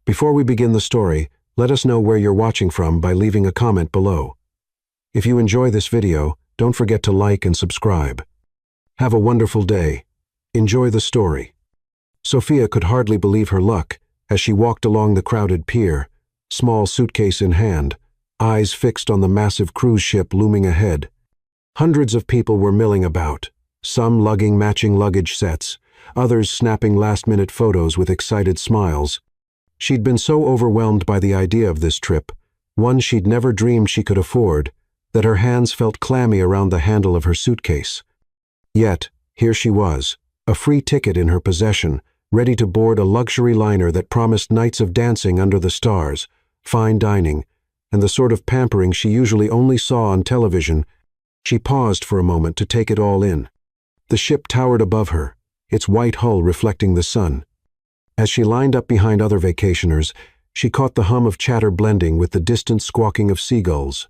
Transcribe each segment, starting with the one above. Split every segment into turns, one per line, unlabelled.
Before we begin the story, let us know where you're watching from by leaving a comment below. If you enjoy this video, don't forget to like and subscribe. Have a wonderful day. Enjoy the story. Sophia could hardly believe her luck as she walked along the crowded pier, small suitcase in hand, eyes fixed on the massive cruise ship looming ahead. Hundreds of people were milling about, some lugging matching luggage sets, others snapping last-minute photos with excited smiles. She'd been so overwhelmed by the idea of this trip, one she'd never dreamed she could afford, that her hands felt clammy around the handle of her suitcase. Yet, here she was, a free ticket in her possession, ready to board a luxury liner that promised nights of dancing under the stars, fine dining, and the sort of pampering she usually only saw on television. She paused for a moment to take it all in. The ship towered above her, its white hull reflecting the sun. As she lined up behind other vacationers, she caught the hum of chatter blending with the distant squawking of seagulls.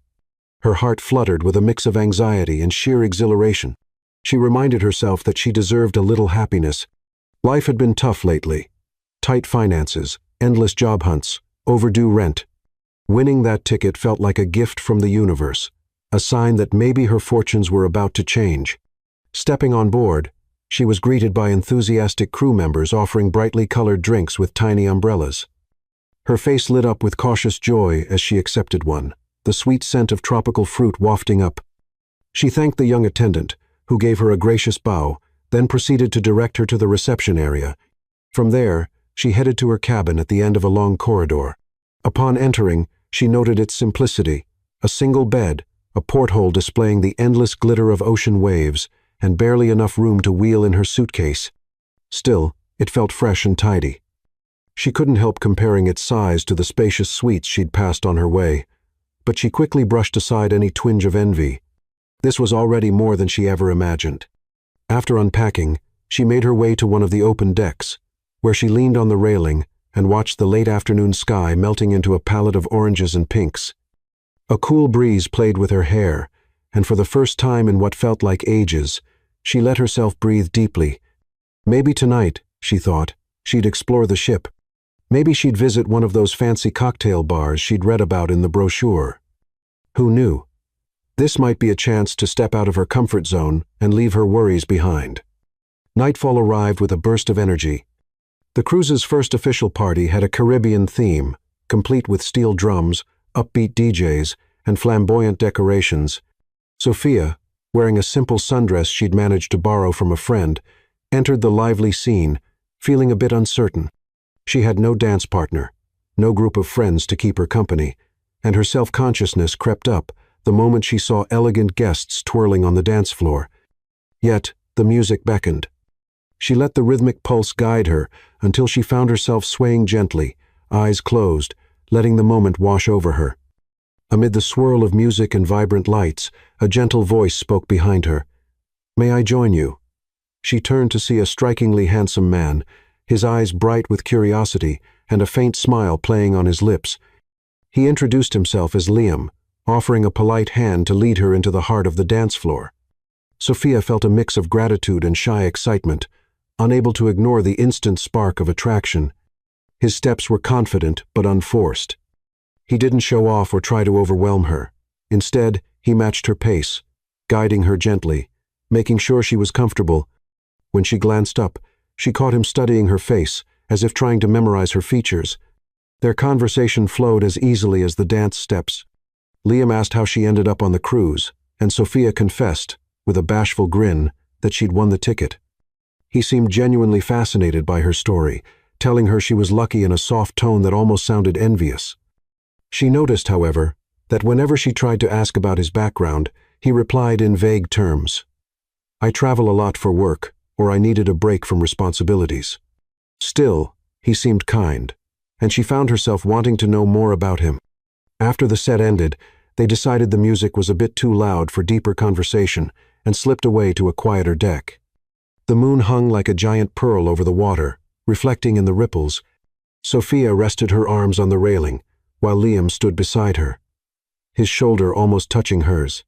Her heart fluttered with a mix of anxiety and sheer exhilaration. She reminded herself that she deserved a little happiness. Life had been tough lately. Tight finances, endless job hunts, overdue rent. Winning that ticket felt like a gift from the universe, a sign that maybe her fortunes were about to change. Stepping on board, she was greeted by enthusiastic crew members offering brightly colored drinks with tiny umbrellas. Her face lit up with cautious joy as she accepted one, the sweet scent of tropical fruit wafting up. She thanked the young attendant, who gave her a gracious bow, then proceeded to direct her to the reception area. From there, she headed to her cabin at the end of a long corridor. Upon entering, she noted its simplicity: a single bed, a porthole displaying the endless glitter of ocean waves, and barely enough room to wheel in her suitcase. Still, it felt fresh and tidy. She couldn't help comparing its size to the spacious suites she'd passed on her way, but she quickly brushed aside any twinge of envy. This was already more than she ever imagined. After unpacking, she made her way to one of the open decks, where she leaned on the railing and watched the late afternoon sky melting into a palette of oranges and pinks. A cool breeze played with her hair, and for the first time in what felt like ages, she let herself breathe deeply. Maybe tonight, she thought, she'd explore the ship. Maybe she'd visit one of those fancy cocktail bars she'd read about in the brochure. Who knew? This might be a chance to step out of her comfort zone and leave her worries behind. Nightfall arrived with a burst of energy. The cruise's first official party had a Caribbean theme, complete with steel drums, upbeat DJs, and flamboyant decorations. Sophia, wearing a simple sundress she'd managed to borrow from a friend, entered the lively scene, feeling a bit uncertain. She had no dance partner, no group of friends to keep her company, and her self-consciousness crept up the moment she saw elegant guests twirling on the dance floor. Yet, the music beckoned. She let the rhythmic pulse guide her until she found herself swaying gently, eyes closed, letting the moment wash over her. Amid the swirl of music and vibrant lights, a gentle voice spoke behind her. "May I join you?" She turned to see a strikingly handsome man, his eyes bright with curiosity and a faint smile playing on his lips. He introduced himself as Liam, offering a polite hand to lead her into the heart of the dance floor. Sophia felt a mix of gratitude and shy excitement, unable to ignore the instant spark of attraction. His steps were confident but unforced. He didn't show off or try to overwhelm her. Instead, he matched her pace, guiding her gently, making sure she was comfortable. When she glanced up, she caught him studying her face, as if trying to memorize her features. Their conversation flowed as easily as the dance steps. Liam asked how she ended up on the cruise, and Sophia confessed, with a bashful grin, that she'd won the ticket. He seemed genuinely fascinated by her story, telling her she was lucky in a soft tone that almost sounded envious. She noticed, however, that whenever she tried to ask about his background, he replied in vague terms. "I travel a lot for work, or I needed a break from responsibilities." Still, he seemed kind, and she found herself wanting to know more about him. After the set ended, they decided the music was a bit too loud for deeper conversation and slipped away to a quieter deck. The moon hung like a giant pearl over the water, reflecting in the ripples. Sophia rested her arms on the railing, while Liam stood beside her, his shoulder almost touching hers.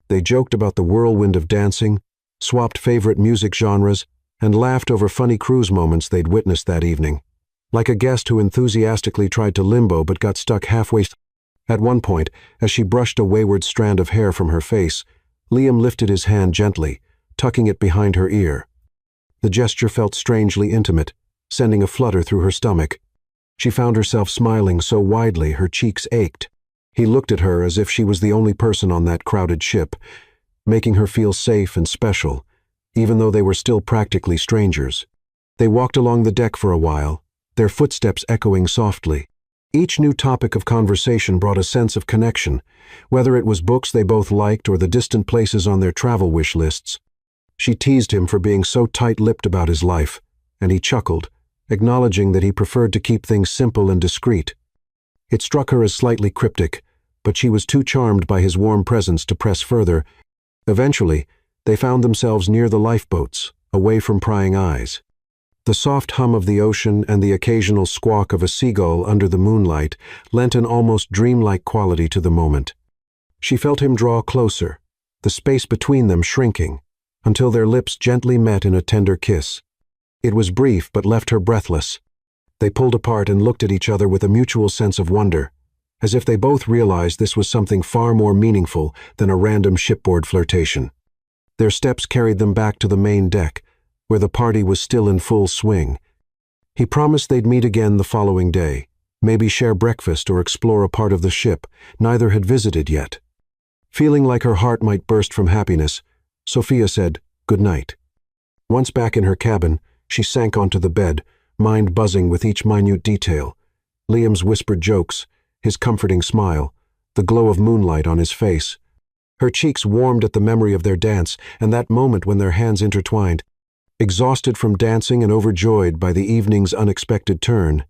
They joked about the whirlwind of dancing, swapped favorite music genres, and laughed over funny cruise moments they'd witnessed that evening. like a guest who enthusiastically tried to limbo but got stuck halfway. At one point, as she brushed a wayward strand of hair from her face, Liam lifted his hand gently, tucking it behind her ear. The gesture felt strangely intimate, sending a flutter through her stomach. She found herself smiling so widely her cheeks ached. He looked at her as if she was the only person on that crowded ship, making her feel safe and special, even though they were still practically strangers. They walked along the deck for a while, their footsteps echoing softly. Each new topic of conversation brought a sense of connection, whether it was books they both liked or the distant places on their travel wish lists. She teased him for being so tight-lipped about his life, and he chuckled, acknowledging that he preferred to keep things simple and discreet. It struck her as slightly cryptic, but she was too charmed by his warm presence to press further. Eventually, they found themselves near the lifeboats, away from prying eyes. The soft hum of the ocean and the occasional squawk of a seagull under the moonlight lent an almost dreamlike quality to the moment. She felt him draw closer, the space between them shrinking, until their lips gently met in a tender kiss. It was brief but left her breathless. They pulled apart and looked at each other with a mutual sense of wonder, as if they both realized this was something far more meaningful than a random shipboard flirtation. Their steps carried them back to the main deck, where the party was still in full swing. He promised they'd meet again the following day, maybe share breakfast or explore a part of the ship neither had visited yet. Feeling like her heart might burst from happiness, Sophia said, "Good night." Once back in her cabin, she sank onto the bed, mind buzzing with each minute detail. Liam's whispered jokes, his comforting smile, the glow of moonlight on his face. Her cheeks warmed at the memory of their dance and that moment when their hands intertwined. Exhausted from dancing and overjoyed by the evening's unexpected turn,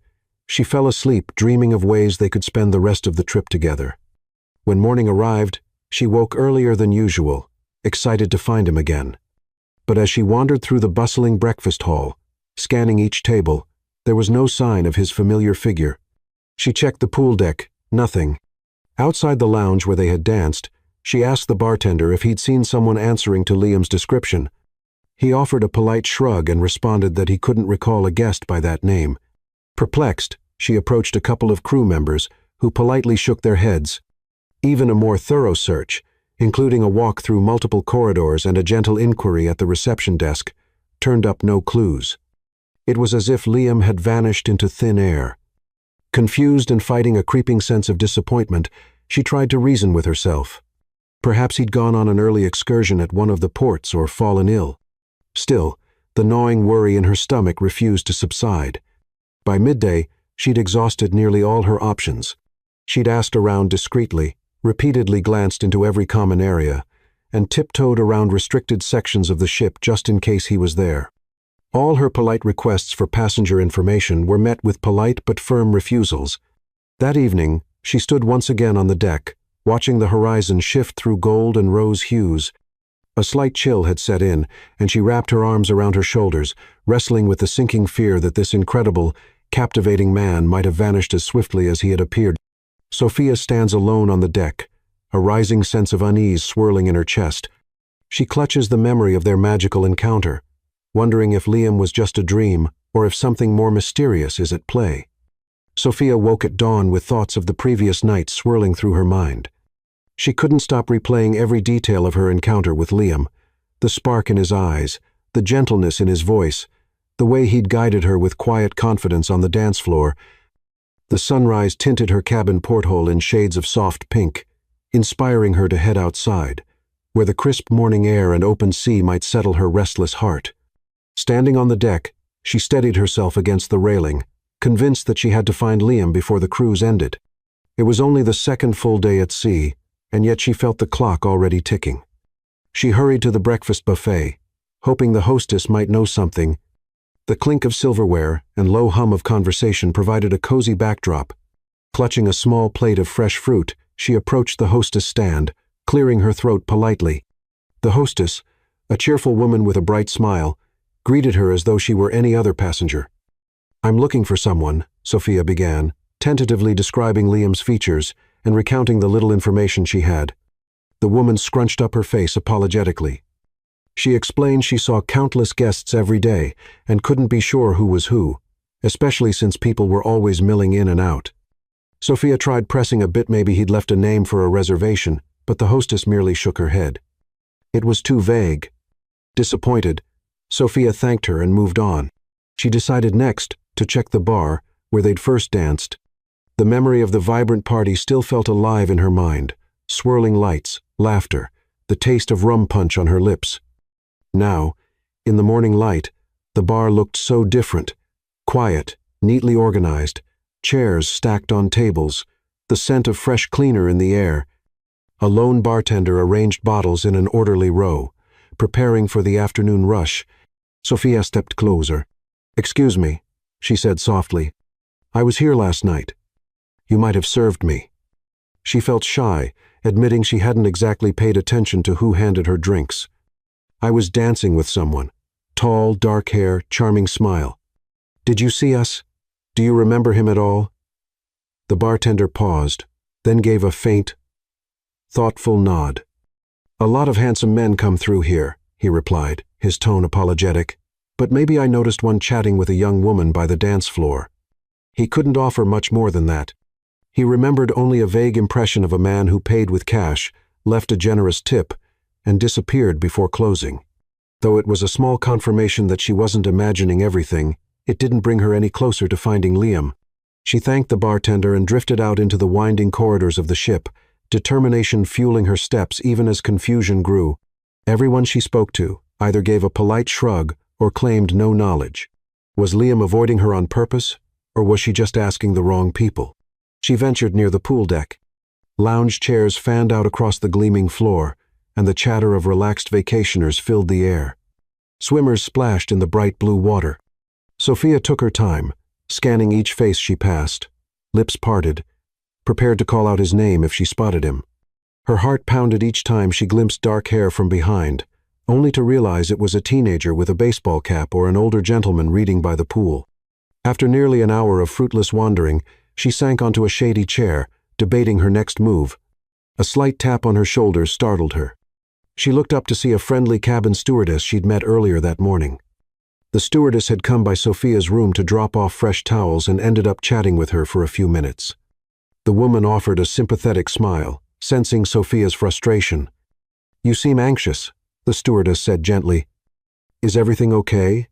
she fell asleep dreaming of ways they could spend the rest of the trip together. When morning arrived, she woke earlier than usual, excited to find him again. But as she wandered through the bustling breakfast hall, scanning each table, there was no sign of his familiar figure. She checked the pool deck, nothing. Outside the lounge where they had danced, she asked the bartender if he'd seen someone answering to Liam's description. He offered a polite shrug and responded that he couldn't recall a guest by that name. Perplexed, she approached a couple of crew members, who politely shook their heads. Even a more thorough search, including a walk through multiple corridors and a gentle inquiry at the reception desk, turned up no clues. It was as if Liam had vanished into thin air. Confused and fighting a creeping sense of disappointment, she tried to reason with herself. Perhaps he'd gone on an early excursion at one of the ports or fallen ill. Still, the gnawing worry in her stomach refused to subside. By midday, she'd exhausted nearly all her options. She'd asked around discreetly, repeatedly glanced into every common area, and tiptoed around restricted sections of the ship just in case he was there. All her polite requests for passenger information were met with polite but firm refusals. That evening, she stood once again on the deck, watching the horizon shift through gold and rose hues. A slight chill had set in, and she wrapped her arms around her shoulders, wrestling with the sinking fear that this incredible, captivating man might have vanished as swiftly as he had appeared. Sophia stands alone on the deck, a rising sense of unease swirling in her chest. She clutches the memory of their magical encounter, wondering if Liam was just a dream or if something more mysterious is at play. Sophia woke at dawn with thoughts of the previous night swirling through her mind. She couldn't stop replaying every detail of her encounter with Liam, the spark in his eyes, the gentleness in his voice, the way he'd guided her with quiet confidence on the dance floor. The sunrise tinted her cabin porthole in shades of soft pink, inspiring her to head outside, where the crisp morning air and open sea might settle her restless heart. Standing on the deck, she steadied herself against the railing, convinced that she had to find Liam before the cruise ended. It was only the second full day at sea, and yet she felt the clock already ticking. She hurried to the breakfast buffet, hoping the hostess might know something. The clink of silverware and low hum of conversation provided a cozy backdrop. Clutching a small plate of fresh fruit, she approached the hostess stand, clearing her throat politely. The hostess, a cheerful woman with a bright smile, greeted her as though she were any other passenger. "I'm looking for someone," Sophia began, tentatively describing Liam's features and recounting the little information she had. The woman scrunched up her face apologetically. She explained she saw countless guests every day and couldn't be sure who was who. especially since people were always milling in and out. Sophia tried pressing a bit maybe he'd left a name for a reservation, but the hostess merely shook her head. It was too vague. Disappointed, Sophia thanked her and moved on. She decided next to check the bar where they'd first danced. The memory of the vibrant party still felt alive in her mind. Swirling lights, laughter, the taste of rum punch on her lips. Now, in the morning light, the bar looked so different. Quiet, neatly organized, chairs stacked on tables, the scent of fresh cleaner in the air. A lone bartender arranged bottles in an orderly row, preparing for the afternoon rush. Sophia stepped closer. "Excuse me," she said softly. "I was here last night. You might have served me." She felt shy, admitting she hadn't exactly paid attention to who handed her drinks. "I was dancing with someone. Tall, dark hair, charming smile. Did you see us? Do you remember him at all?" The bartender paused, then gave a faint, thoughtful nod. "A lot of handsome men come through here," he replied, his tone apologetic. "But maybe I noticed one chatting with a young woman by the dance floor." He couldn't offer much more than that. He remembered only a vague impression of a man who paid with cash, left a generous tip, and disappeared before closing. Though it was a small confirmation that she wasn't imagining everything, it didn't bring her any closer to finding Liam. She thanked the bartender and drifted out into the winding corridors of the ship, determination fueling her steps even as confusion grew. Everyone she spoke to either gave a polite shrug or claimed no knowledge. Was Liam avoiding her on purpose, or was she just asking the wrong people? She ventured near the pool deck. Lounge chairs fanned out across the gleaming floor, and the chatter of relaxed vacationers filled the air. Swimmers splashed in the bright blue water. Sophia took her time, scanning each face she passed, lips parted, prepared to call out his name if she spotted him. Her heart pounded each time she glimpsed dark hair from behind, only to realize it was a teenager with a baseball cap or an older gentleman reading by the pool. After nearly an hour of fruitless wandering, she sank onto a shady chair, debating her next move. A slight tap on her shoulder startled her. She looked up to see a friendly cabin stewardess she'd met earlier that morning. The stewardess had come by Sophia's room to drop off fresh towels and ended up chatting with her for a few minutes. The woman offered a sympathetic smile, sensing Sophia's frustration. "You seem anxious," the stewardess said gently. "Is everything okay?"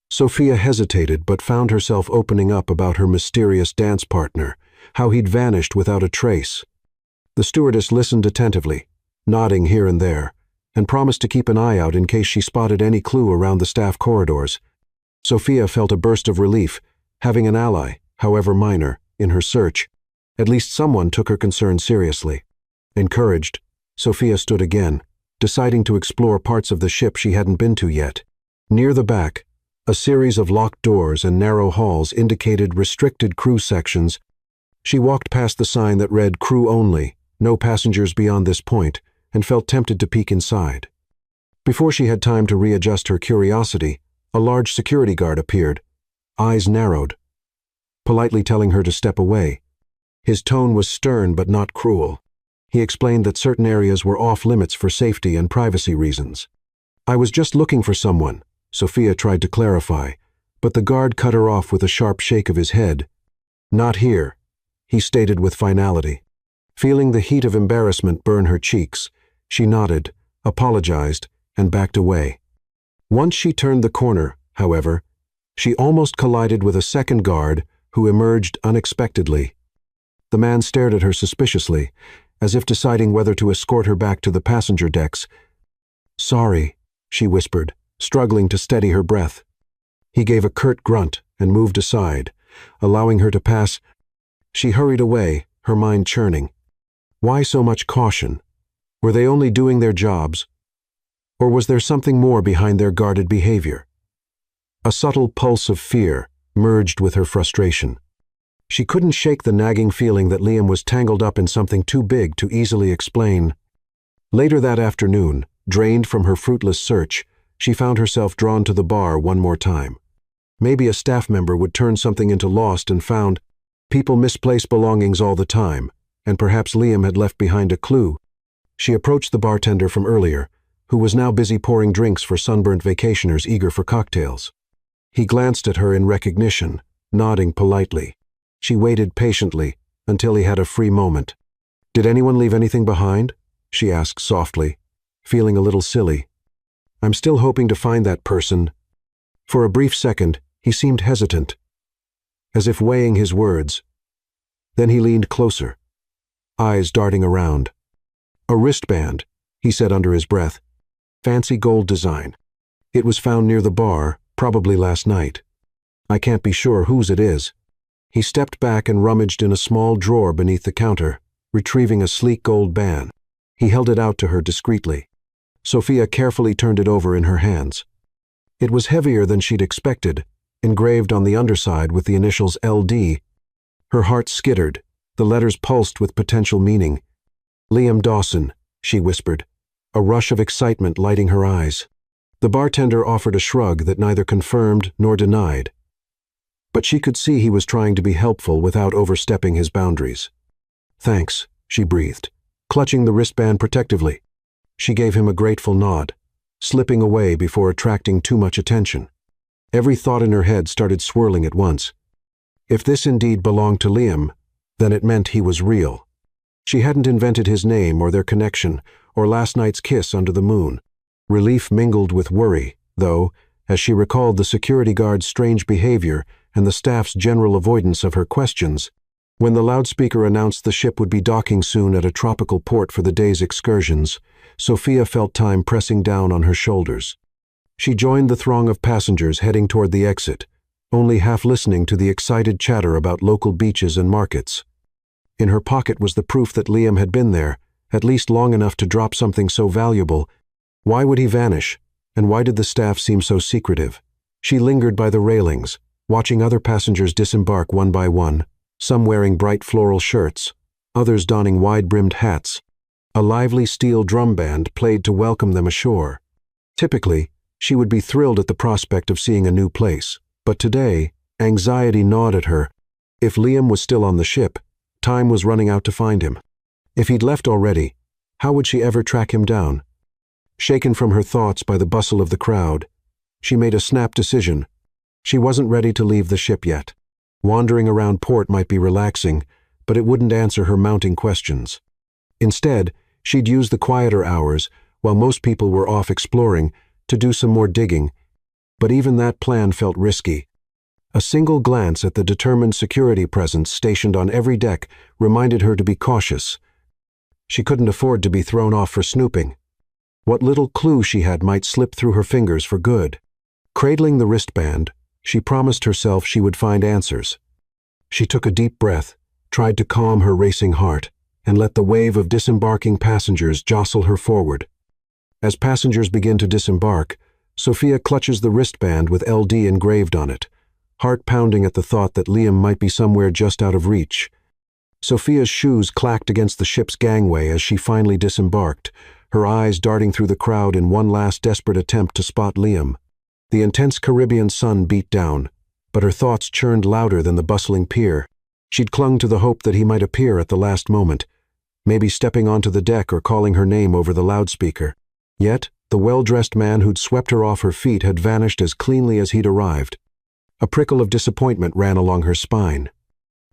Sophia hesitated but found herself opening up about her mysterious dance partner, how he'd vanished without a trace. The stewardess listened attentively, nodding here and there, and promised to keep an eye out in case she spotted any clue around the staff corridors. Sophia felt a burst of relief, having an ally, however minor, in her search. At least someone took her concern seriously. Encouraged, Sophia stood again, deciding to explore parts of the ship she hadn't been to yet. Near the back, a series of locked doors and narrow halls indicated restricted crew sections. She walked past the sign that read "Crew Only," no passengers beyond this point, and felt tempted to peek inside. Before she had time to readjust her curiosity, a large security guard appeared, eyes narrowed, politely telling her to step away. His tone was stern but not cruel. He explained that certain areas were off-limits for safety and privacy reasons. "I was just looking for someone," Sophia tried to clarify, but the guard cut her off with a sharp shake of his head. "Not here," he stated with finality. Feeling the heat of embarrassment burn her cheeks, she nodded, apologized, and backed away. Once she turned the corner, however, she almost collided with a second guard who emerged unexpectedly. The man stared at her suspiciously, as if deciding whether to escort her back to the passenger decks. "Sorry," she whispered, struggling to steady her breath. He gave a curt grunt and moved aside, allowing her to pass. She hurried away, her mind churning. Why so much caution? Were they only doing their jobs? Or was there something more behind their guarded behavior? A subtle pulse of fear merged with her frustration. She couldn't shake the nagging feeling that Liam was tangled up in something too big to easily explain. Later that afternoon, drained from her fruitless search, she found herself drawn to the bar one more time. Maybe a staff member would turn something into lost and found. People misplace belongings all the time, and perhaps Liam had left behind a clue. She approached the bartender from earlier, who was now busy pouring drinks for sunburnt vacationers eager for cocktails. He glanced at her in recognition, nodding politely. She waited patiently until he had a free moment. "Did anyone leave anything behind?" she asked softly, feeling a little silly. "I'm still hoping to find that person." For a brief second, he seemed hesitant, as if weighing his words. Then he leaned closer, eyes darting around. "A wristband," he said under his breath. "Fancy gold design. It was found near the bar, probably last night. I can't be sure whose it is." He stepped back and rummaged in a small drawer beneath the counter, retrieving a sleek gold band. He held it out to her discreetly. Sophia carefully turned it over in her hands. It was heavier than she'd expected, engraved on the underside with the initials LD. Her heart skittered, the letters pulsed with potential meaning. "Liam Dawson," she whispered, a rush of excitement lighting her eyes. The bartender offered a shrug that neither confirmed nor denied. But she could see he was trying to be helpful without overstepping his boundaries. "Thanks," she breathed, clutching the wristband protectively. She gave him a grateful nod, slipping away before attracting too much attention. Every thought in her head started swirling at once. If this indeed belonged to Liam, then it meant he was real. She hadn't invented his name or their connection or last night's kiss under the moon. Relief mingled with worry, though, as she recalled the security guard's strange behavior and the staff's general avoidance of her questions. When the loudspeaker announced the ship would be docking soon at a tropical port for the day's excursions, Sophia felt time pressing down on her shoulders. She joined the throng of passengers heading toward the exit, only half listening to the excited chatter about local beaches and markets. In her pocket was the proof that Liam had been there, at least long enough to drop something so valuable. Why would he vanish, and why did the staff seem so secretive? She lingered by the railings, watching other passengers disembark one by one, some wearing bright floral shirts, others donning wide-brimmed hats. A lively steel drum band played to welcome them ashore. Typically, she would be thrilled at the prospect of seeing a new place, but today, anxiety gnawed at her. If Liam was still on the ship, time was running out to find him. If he'd left already, how would she ever track him down? Shaken from her thoughts by the bustle of the crowd, she made a snap decision. She wasn't ready to leave the ship yet. Wandering around port might be relaxing, but it wouldn't answer her mounting questions. Instead, she'd use the quieter hours, while most people were off exploring, to do some more digging. But even that plan felt risky. A single glance at the determined security presence stationed on every deck reminded her to be cautious. She couldn't afford to be thrown off for snooping. What little clue she had might slip through her fingers for good. Cradling the wristband, she promised herself she would find answers. She took a deep breath, tried to calm her racing heart, and let the wave of disembarking passengers jostle her forward. As passengers begin to disembark, Sophia clutches the wristband with LD engraved on it, heart pounding at the thought that Liam might be somewhere just out of reach. Sophia's shoes clacked against the ship's gangway as she finally disembarked, her eyes darting through the crowd in one last desperate attempt to spot Liam. The intense Caribbean sun beat down, but her thoughts churned louder than the bustling pier. She'd clung to the hope that he might appear at the last moment, maybe stepping onto the deck or calling her name over the loudspeaker. Yet, the well-dressed man who'd swept her off her feet had vanished as cleanly as he'd arrived. A prickle of disappointment ran along her spine.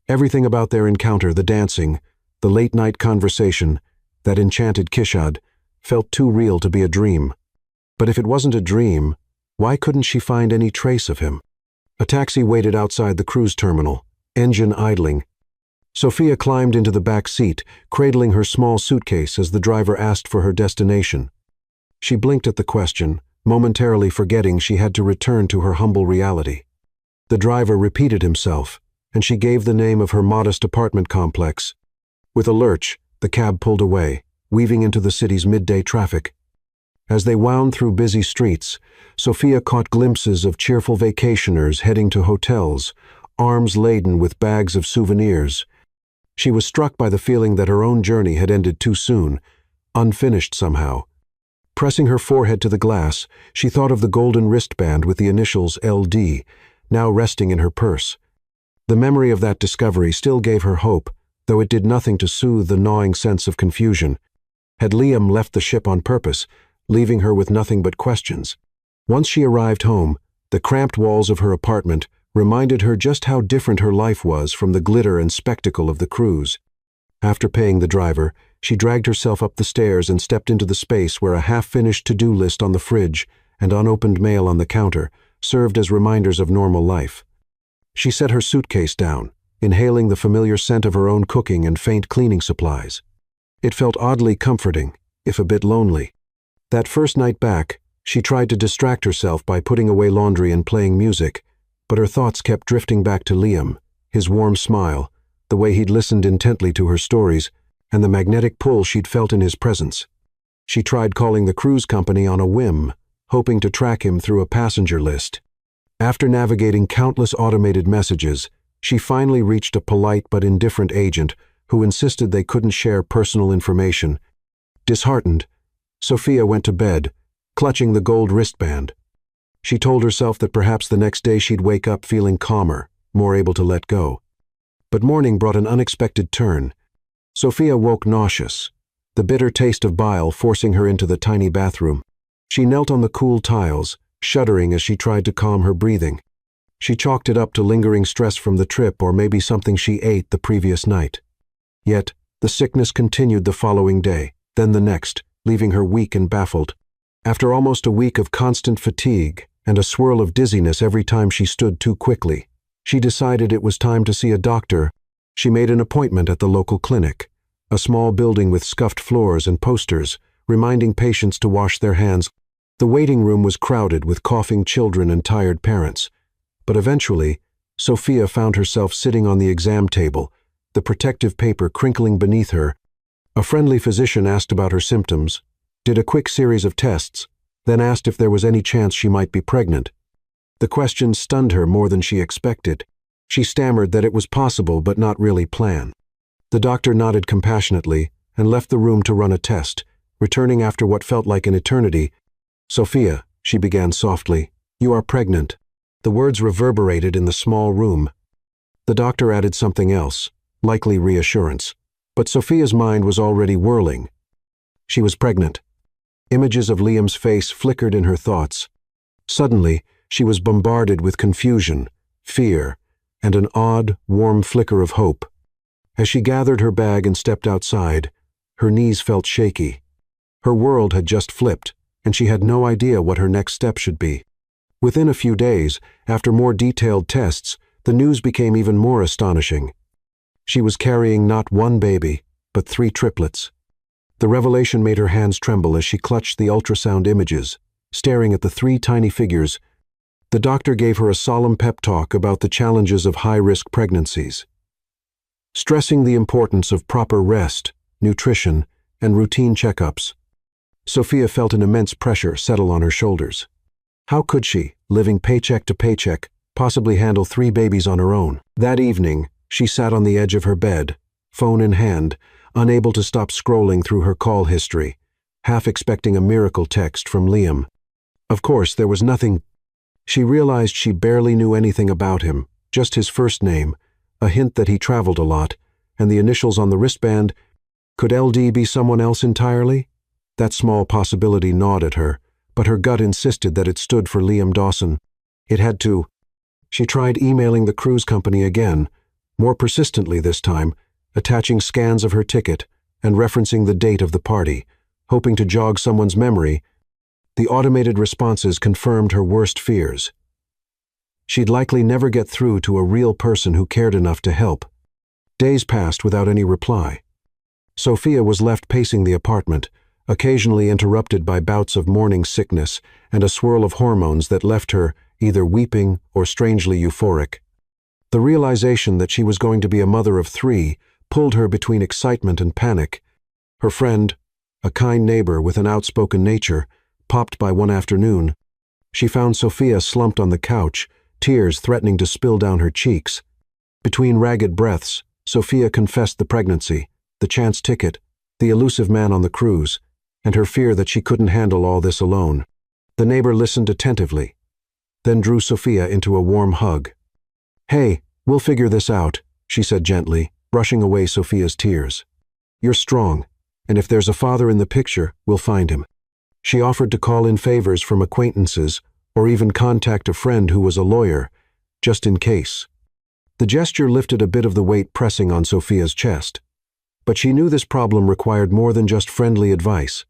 Everything about their encounter, the dancing, the late-night conversation, that enchanted kishad, felt too real to be a dream. But if it wasn't a dream, why couldn't she find any trace of him? A taxi waited outside the cruise terminal, engine idling. Sophia climbed into the back seat, cradling her small suitcase as the driver asked for her destination. She blinked at the question, momentarily forgetting she had to return to her humble reality. The driver repeated himself, and she gave the name of her modest apartment complex. With a lurch, the cab pulled away, weaving into the city's midday traffic. As they wound through busy streets, Sophia caught glimpses of cheerful vacationers heading to hotels, arms laden with bags of souvenirs. She was struck by the feeling that her own journey had ended too soon, unfinished somehow. Pressing her forehead to the glass, she thought of the golden wristband with the initials LD, now resting in her purse. The memory of that discovery still gave her hope, though it did nothing to soothe the gnawing sense of confusion. Had Liam left the ship on purpose, leaving her with nothing but questions? Once she arrived home, the cramped walls of her apartment, reminded her just how different her life was from the glitter and spectacle of the cruise. After paying the driver, she dragged herself up the stairs and stepped into the space where a half-finished to-do list on the fridge and unopened mail on the counter served as reminders of normal life. She set her suitcase down, inhaling the familiar scent of her own cooking and faint cleaning supplies. It felt oddly comforting, if a bit lonely. That first night back, she tried to distract herself by putting away laundry and playing music, but her thoughts kept drifting back to Liam, his warm smile, the way he'd listened intently to her stories, and the magnetic pull she'd felt in his presence. She tried calling the cruise company on a whim, hoping to track him through a passenger list. After navigating countless automated messages, she finally reached a polite but indifferent agent who insisted they couldn't share personal information. Disheartened, Sophia went to bed, clutching the gold wristband. She told herself that perhaps the next day she'd wake up feeling calmer, more able to let go. But morning brought an unexpected turn. Sophia woke nauseous, the bitter taste of bile forcing her into the tiny bathroom. She knelt on the cool tiles, shuddering as she tried to calm her breathing. She chalked it up to lingering stress from the trip or maybe something she ate the previous night. Yet, the sickness continued the following day, then the next, leaving her weak and baffled. After almost a week of constant fatigue and a swirl of dizziness every time she stood too quickly, she decided it was time to see a doctor. She made an appointment at the local clinic, a small building with scuffed floors and posters, reminding patients to wash their hands. The waiting room was crowded with coughing children and tired parents. But eventually, Sophia found herself sitting on the exam table, the protective paper crinkling beneath her. A friendly physician asked about her symptoms, did a quick series of tests, then asked if there was any chance she might be pregnant. The question stunned her more than she expected. She stammered that it was possible but not really planned. The doctor nodded compassionately and left the room to run a test, returning after what felt like an eternity. "Sophia," she began softly, "you are pregnant." The words reverberated in the small room. The doctor added something else, likely reassurance. But Sophia's mind was already whirling. She was pregnant. Images of Liam's face flickered in her thoughts. Suddenly, she was bombarded with confusion, fear, and an odd, warm flicker of hope. As she gathered her bag and stepped outside, her knees felt shaky. Her world had just flipped, and she had no idea what her next step should be. Within a few days, after more detailed tests, the news became even more astonishing. She was carrying not one baby, but 3 triplets. The revelation made her hands tremble as she clutched the ultrasound images, staring at the 3 tiny figures. The doctor gave her a solemn pep talk about the challenges of high-risk pregnancies, stressing the importance of proper rest, nutrition, and routine checkups. Sophia felt an immense pressure settle on her shoulders. How could she, living paycheck to paycheck, possibly handle 3 babies on her own? That evening, she sat on the edge of her bed, phone in hand, unable to stop scrolling through her call history, half expecting a miracle text from Liam. Of course, there was nothing. She realized she barely knew anything about him, just his first name, a hint that he traveled a lot, and the initials on the wristband. Could LD be someone else entirely? That small possibility gnawed at her, but her gut insisted that it stood for Liam Dawson. It had to. She tried emailing the cruise company again, more persistently this time, attaching scans of her ticket and referencing the date of the party, hoping to jog someone's memory. The automated responses confirmed her worst fears. She'd likely never get through to a real person who cared enough to help. Days passed without any reply. Sophia was left pacing the apartment, occasionally interrupted by bouts of morning sickness and a swirl of hormones that left her either weeping or strangely euphoric. The realization that she was going to be a mother of 3 pulled her between excitement and panic. Her friend, a kind neighbor with an outspoken nature, popped by one afternoon. She found Sophia slumped on the couch, tears threatening to spill down her cheeks. Between ragged breaths, Sophia confessed the pregnancy, the chance ticket, the elusive man on the cruise, and her fear that she couldn't handle all this alone. The neighbor listened attentively, then drew Sophia into a warm hug. "Hey, we'll figure this out," she said gently, brushing away Sophia's tears. "You're strong, and if there's a father in the picture, we'll find him." She offered to call in favors from acquaintances or even contact a friend who was a lawyer, just in case. The gesture lifted a bit of the weight pressing on Sophia's chest. But she knew this problem required more than just friendly advice.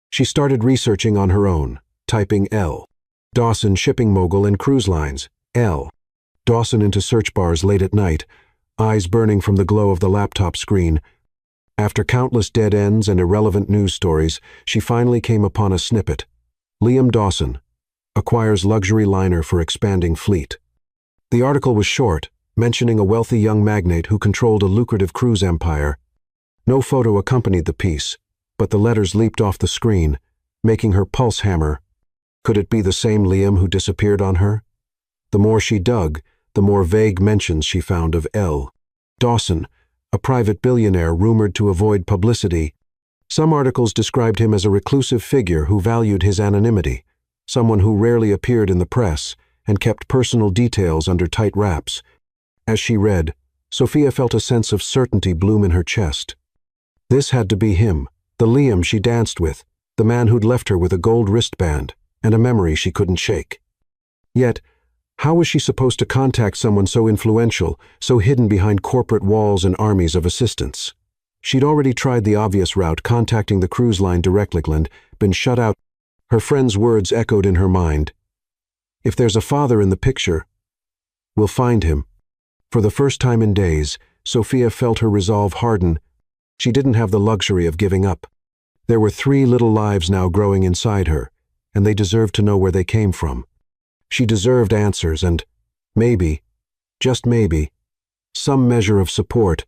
She started researching on her own, typing L. Dawson shipping mogul and cruise lines, L. Dawson into search bars late at night, eyes burning from the glow of the laptop screen. After countless dead ends and irrelevant news stories, she finally came upon a snippet. Liam Dawson acquires luxury liner for expanding fleet. The article was short, mentioning a wealthy young magnate who controlled a lucrative cruise empire. No photo accompanied the piece, but the letters leaped off the screen, making her pulse hammer. Could it be the same Liam who disappeared on her? The more she dug, the more vague mentions she found of L. Dawson, a private billionaire rumored to avoid publicity. Some articles described him as a reclusive figure who valued his anonymity, someone who rarely appeared in the press and kept personal details under tight wraps. As she read, Sophia felt a sense of certainty bloom in her chest. This had to be him, the Liam she danced with, the man who'd left her with a gold wristband and a memory she couldn't shake. Yet, how was she supposed to contact someone so influential, so hidden behind corporate walls and armies of assistants? She'd already tried the obvious route, contacting the cruise line directly, and been shut out. Her friend's words echoed in her mind. If there's a father in the picture, we'll find him. For the first time in days, Sophia felt her resolve harden. She didn't have the luxury of giving up. There were 3 little lives now growing inside her, and they deserved to know where they came from. She deserved answers and, maybe, just maybe, some measure of support.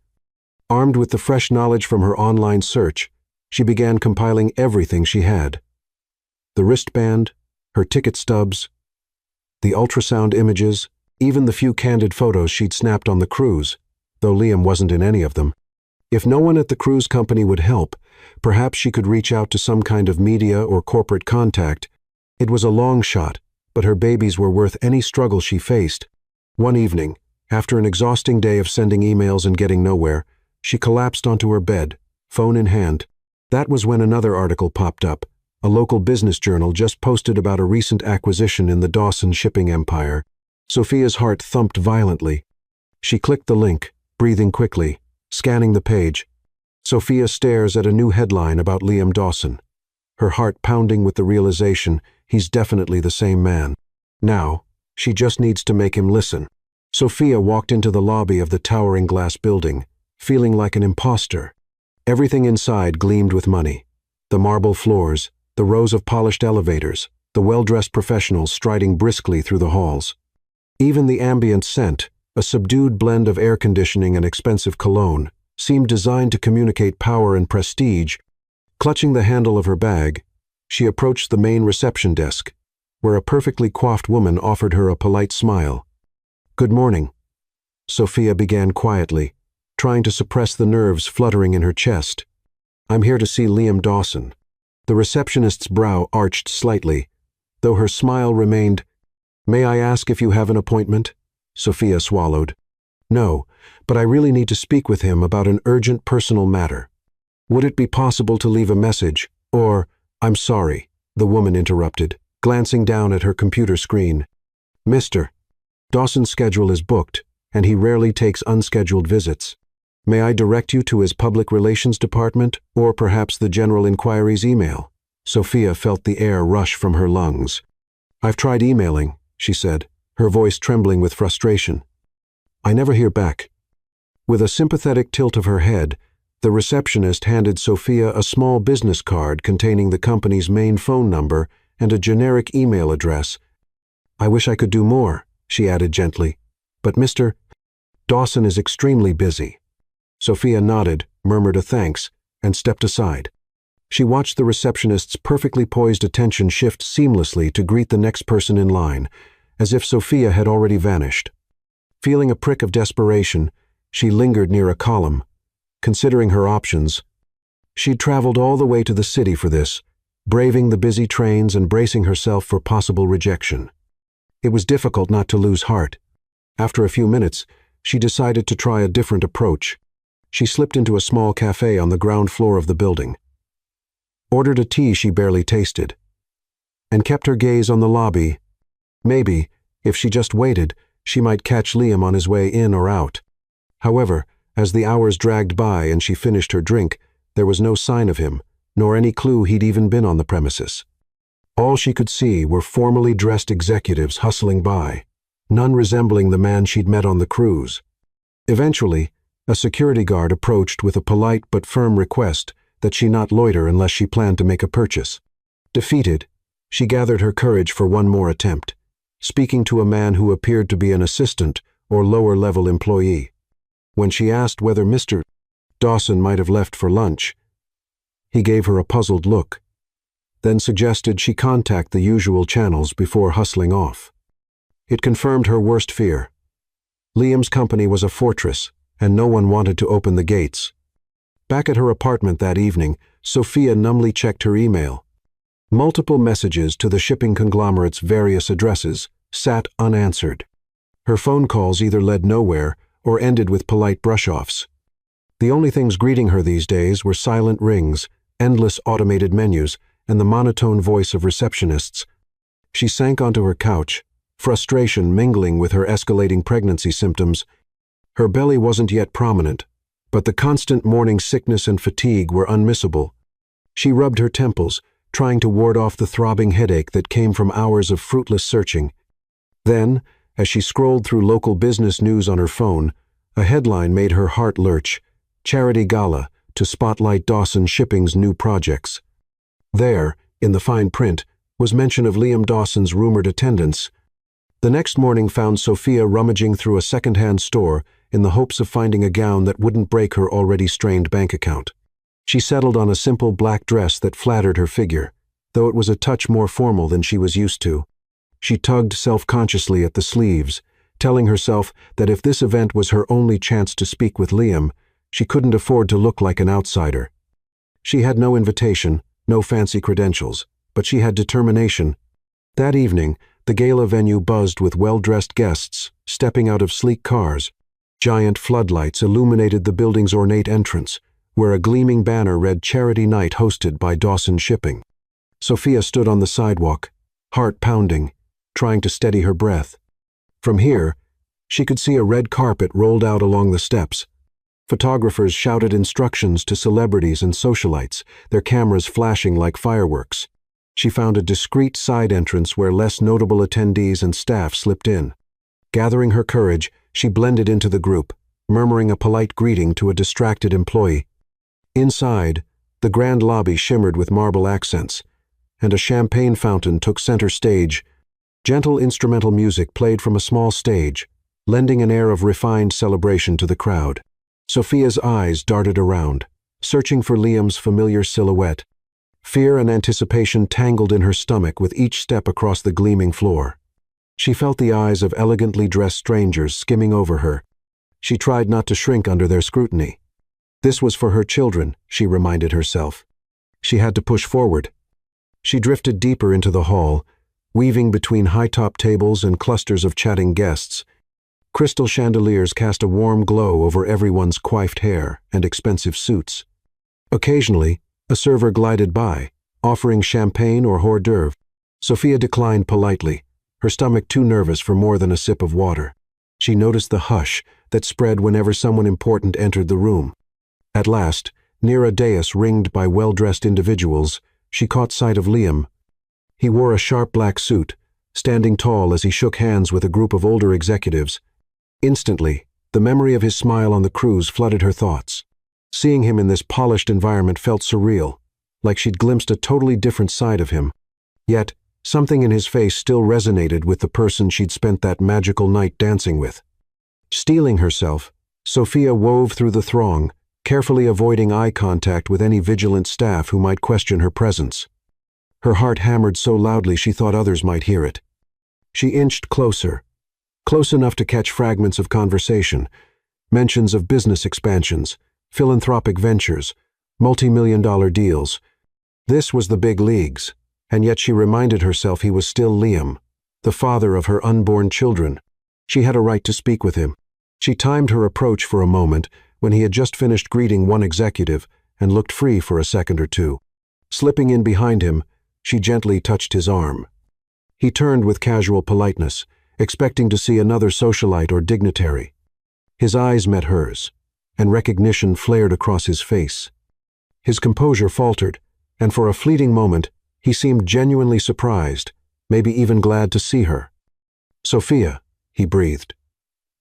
Armed with the fresh knowledge from her online search, she began compiling everything she had. The wristband, her ticket stubs, the ultrasound images, even the few candid photos she'd snapped on the cruise, though Liam wasn't in any of them. If no one at the cruise company would help, perhaps she could reach out to some kind of media or corporate contact. It was a long shot, but her babies were worth any struggle she faced. One evening, after an exhausting day of sending emails and getting nowhere, she collapsed onto her bed, phone in hand. That was when another article popped up. A local business journal just posted about a recent acquisition in the Dawson shipping empire. Sophia's heart thumped violently. She clicked the link, breathing quickly, scanning the page. Sophia stares at a new headline about Liam Dawson, her heart pounding with the realization he's definitely the same man. Now, she just needs to make him listen. Sophia walked into the lobby of the towering glass building, feeling like an imposter. Everything inside gleamed with money. The marble floors, the rows of polished elevators, the well-dressed professionals striding briskly through the halls. Even the ambient scent, a subdued blend of air conditioning and expensive cologne, seemed designed to communicate power and prestige. Clutching the handle of her bag, she approached the main reception desk, where a perfectly coiffed woman offered her a polite smile. "Good morning," Sophia began quietly, trying to suppress the nerves fluttering in her chest. "I'm here to see Liam Dawson." The receptionist's brow arched slightly, though her smile remained. "May I ask if you have an appointment?" Sophia swallowed. "No, but I really need to speak with him about an urgent personal matter. Would it be possible to leave a message, or—" "I'm sorry," the woman interrupted, glancing down at her computer screen. "Mr. Dawson's schedule is booked, and he rarely takes unscheduled visits. May I direct you to his public relations department, or perhaps the general inquiries email?" Sophia felt the air rush from her lungs. "I've tried emailing," she said, her voice trembling with frustration. "I never hear back." With a sympathetic tilt of her head, the receptionist handed Sophia a small business card containing the company's main phone number and a generic email address. "I wish I could do more," she added gently, "but Mr. Dawson is extremely busy." Sophia nodded, murmured a thanks, and stepped aside. She watched the receptionist's perfectly poised attention shift seamlessly to greet the next person in line, as if Sophia had already vanished. Feeling a prick of desperation, she lingered near a column, considering her options. She'd traveled all the way to the city for this, braving the busy trains and bracing herself for possible rejection. It was difficult not to lose heart. After a few minutes, she decided to try a different approach. She slipped into a small cafe on the ground floor of the building, ordered a tea she barely tasted, and kept her gaze on the lobby. Maybe, if she just waited, she might catch Liam on his way in or out. However, as the hours dragged by and she finished her drink, there was no sign of him, nor any clue he'd even been on the premises. All she could see were formally dressed executives hustling by, none resembling the man she'd met on the cruise. Eventually, a security guard approached with a polite but firm request that she not loiter unless she planned to make a purchase. Defeated, she gathered her courage for one more attempt, speaking to a man who appeared to be an assistant or lower-level employee. When she asked whether Mr. Dawson might have left for lunch, he gave her a puzzled look, then suggested she contact the usual channels before hustling off. It confirmed her worst fear. Liam's company was a fortress, and no one wanted to open the gates. Back at her apartment that evening, Sophia numbly checked her email. Multiple messages to the shipping conglomerate's various addresses sat unanswered. Her phone calls either led nowhere or ended with polite brush-offs. The only things greeting her these days were silent rings, endless automated menus, and the monotone voice of receptionists. She sank onto her couch, frustration mingling with her escalating pregnancy symptoms. Her belly wasn't yet prominent, but the constant morning sickness and fatigue were unmissable. She rubbed her temples, trying to ward off the throbbing headache that came from hours of fruitless searching. Then, as she scrolled through local business news on her phone, a headline made her heart lurch: Charity Gala to spotlight Dawson Shipping's new projects. There, in the fine print, was mention of Liam Dawson's rumored attendance. The next morning found Sophia rummaging through a second-hand store in the hopes of finding a gown that wouldn't break her already strained bank account. She settled on a simple black dress that flattered her figure, though it was a touch more formal than she was used to. She tugged self-consciously at the sleeves, telling herself that if this event was her only chance to speak with Liam, she couldn't afford to look like an outsider. She had no invitation, no fancy credentials, but she had determination. That evening, the gala venue buzzed with well-dressed guests stepping out of sleek cars. Giant floodlights illuminated the building's ornate entrance, where a gleaming banner read Charity Night hosted by Dawson Shipping. Sophia stood on the sidewalk, heart pounding, trying to steady her breath. From here, she could see a red carpet rolled out along the steps. Photographers shouted instructions to celebrities and socialites, their cameras flashing like fireworks. She found a discreet side entrance where less notable attendees and staff slipped in. Gathering her courage, she blended into the group, murmuring a polite greeting to a distracted employee. Inside, the grand lobby shimmered with marble accents, and a champagne fountain took center stage. Gentle instrumental music played from a small stage, lending an air of refined celebration to the crowd. Sophia's eyes darted around, searching for Liam's familiar silhouette. Fear and anticipation tangled in her stomach with each step across the gleaming floor. She felt the eyes of elegantly dressed strangers skimming over her. She tried not to shrink under their scrutiny. This was for her children, she reminded herself. She had to push forward. She drifted deeper into the hall, weaving between high-top tables and clusters of chatting guests. Crystal chandeliers cast a warm glow over everyone's coiffed hair and expensive suits. Occasionally, a server glided by, offering champagne or hors d'oeuvre. Sophia declined politely, her stomach too nervous for more than a sip of water. She noticed the hush that spread whenever someone important entered the room. At last, near a dais ringed by well-dressed individuals, she caught sight of Liam. He wore a sharp black suit, standing tall as he shook hands with a group of older executives. Instantly, the memory of his smile on the cruise flooded her thoughts. Seeing him in this polished environment felt surreal, like she'd glimpsed a totally different side of him. Yet, something in his face still resonated with the person she'd spent that magical night dancing with. Steeling herself, Sophia wove through the throng, carefully avoiding eye contact with any vigilant staff who might question her presence. Her heart hammered so loudly she thought others might hear it. She inched closer, close enough to catch fragments of conversation, mentions of business expansions, philanthropic ventures, multi-million-dollar deals. This was the big leagues, and yet she reminded herself he was still Liam, the father of her unborn children. She had a right to speak with him. She timed her approach for a moment when he had just finished greeting one executive and looked free for a second or two. Slipping in behind him, she gently touched his arm. He turned with casual politeness, expecting to see another socialite or dignitary. His eyes met hers, and recognition flared across his face. His composure faltered, and for a fleeting moment, he seemed genuinely surprised, maybe even glad to see her. "Sophia," he breathed,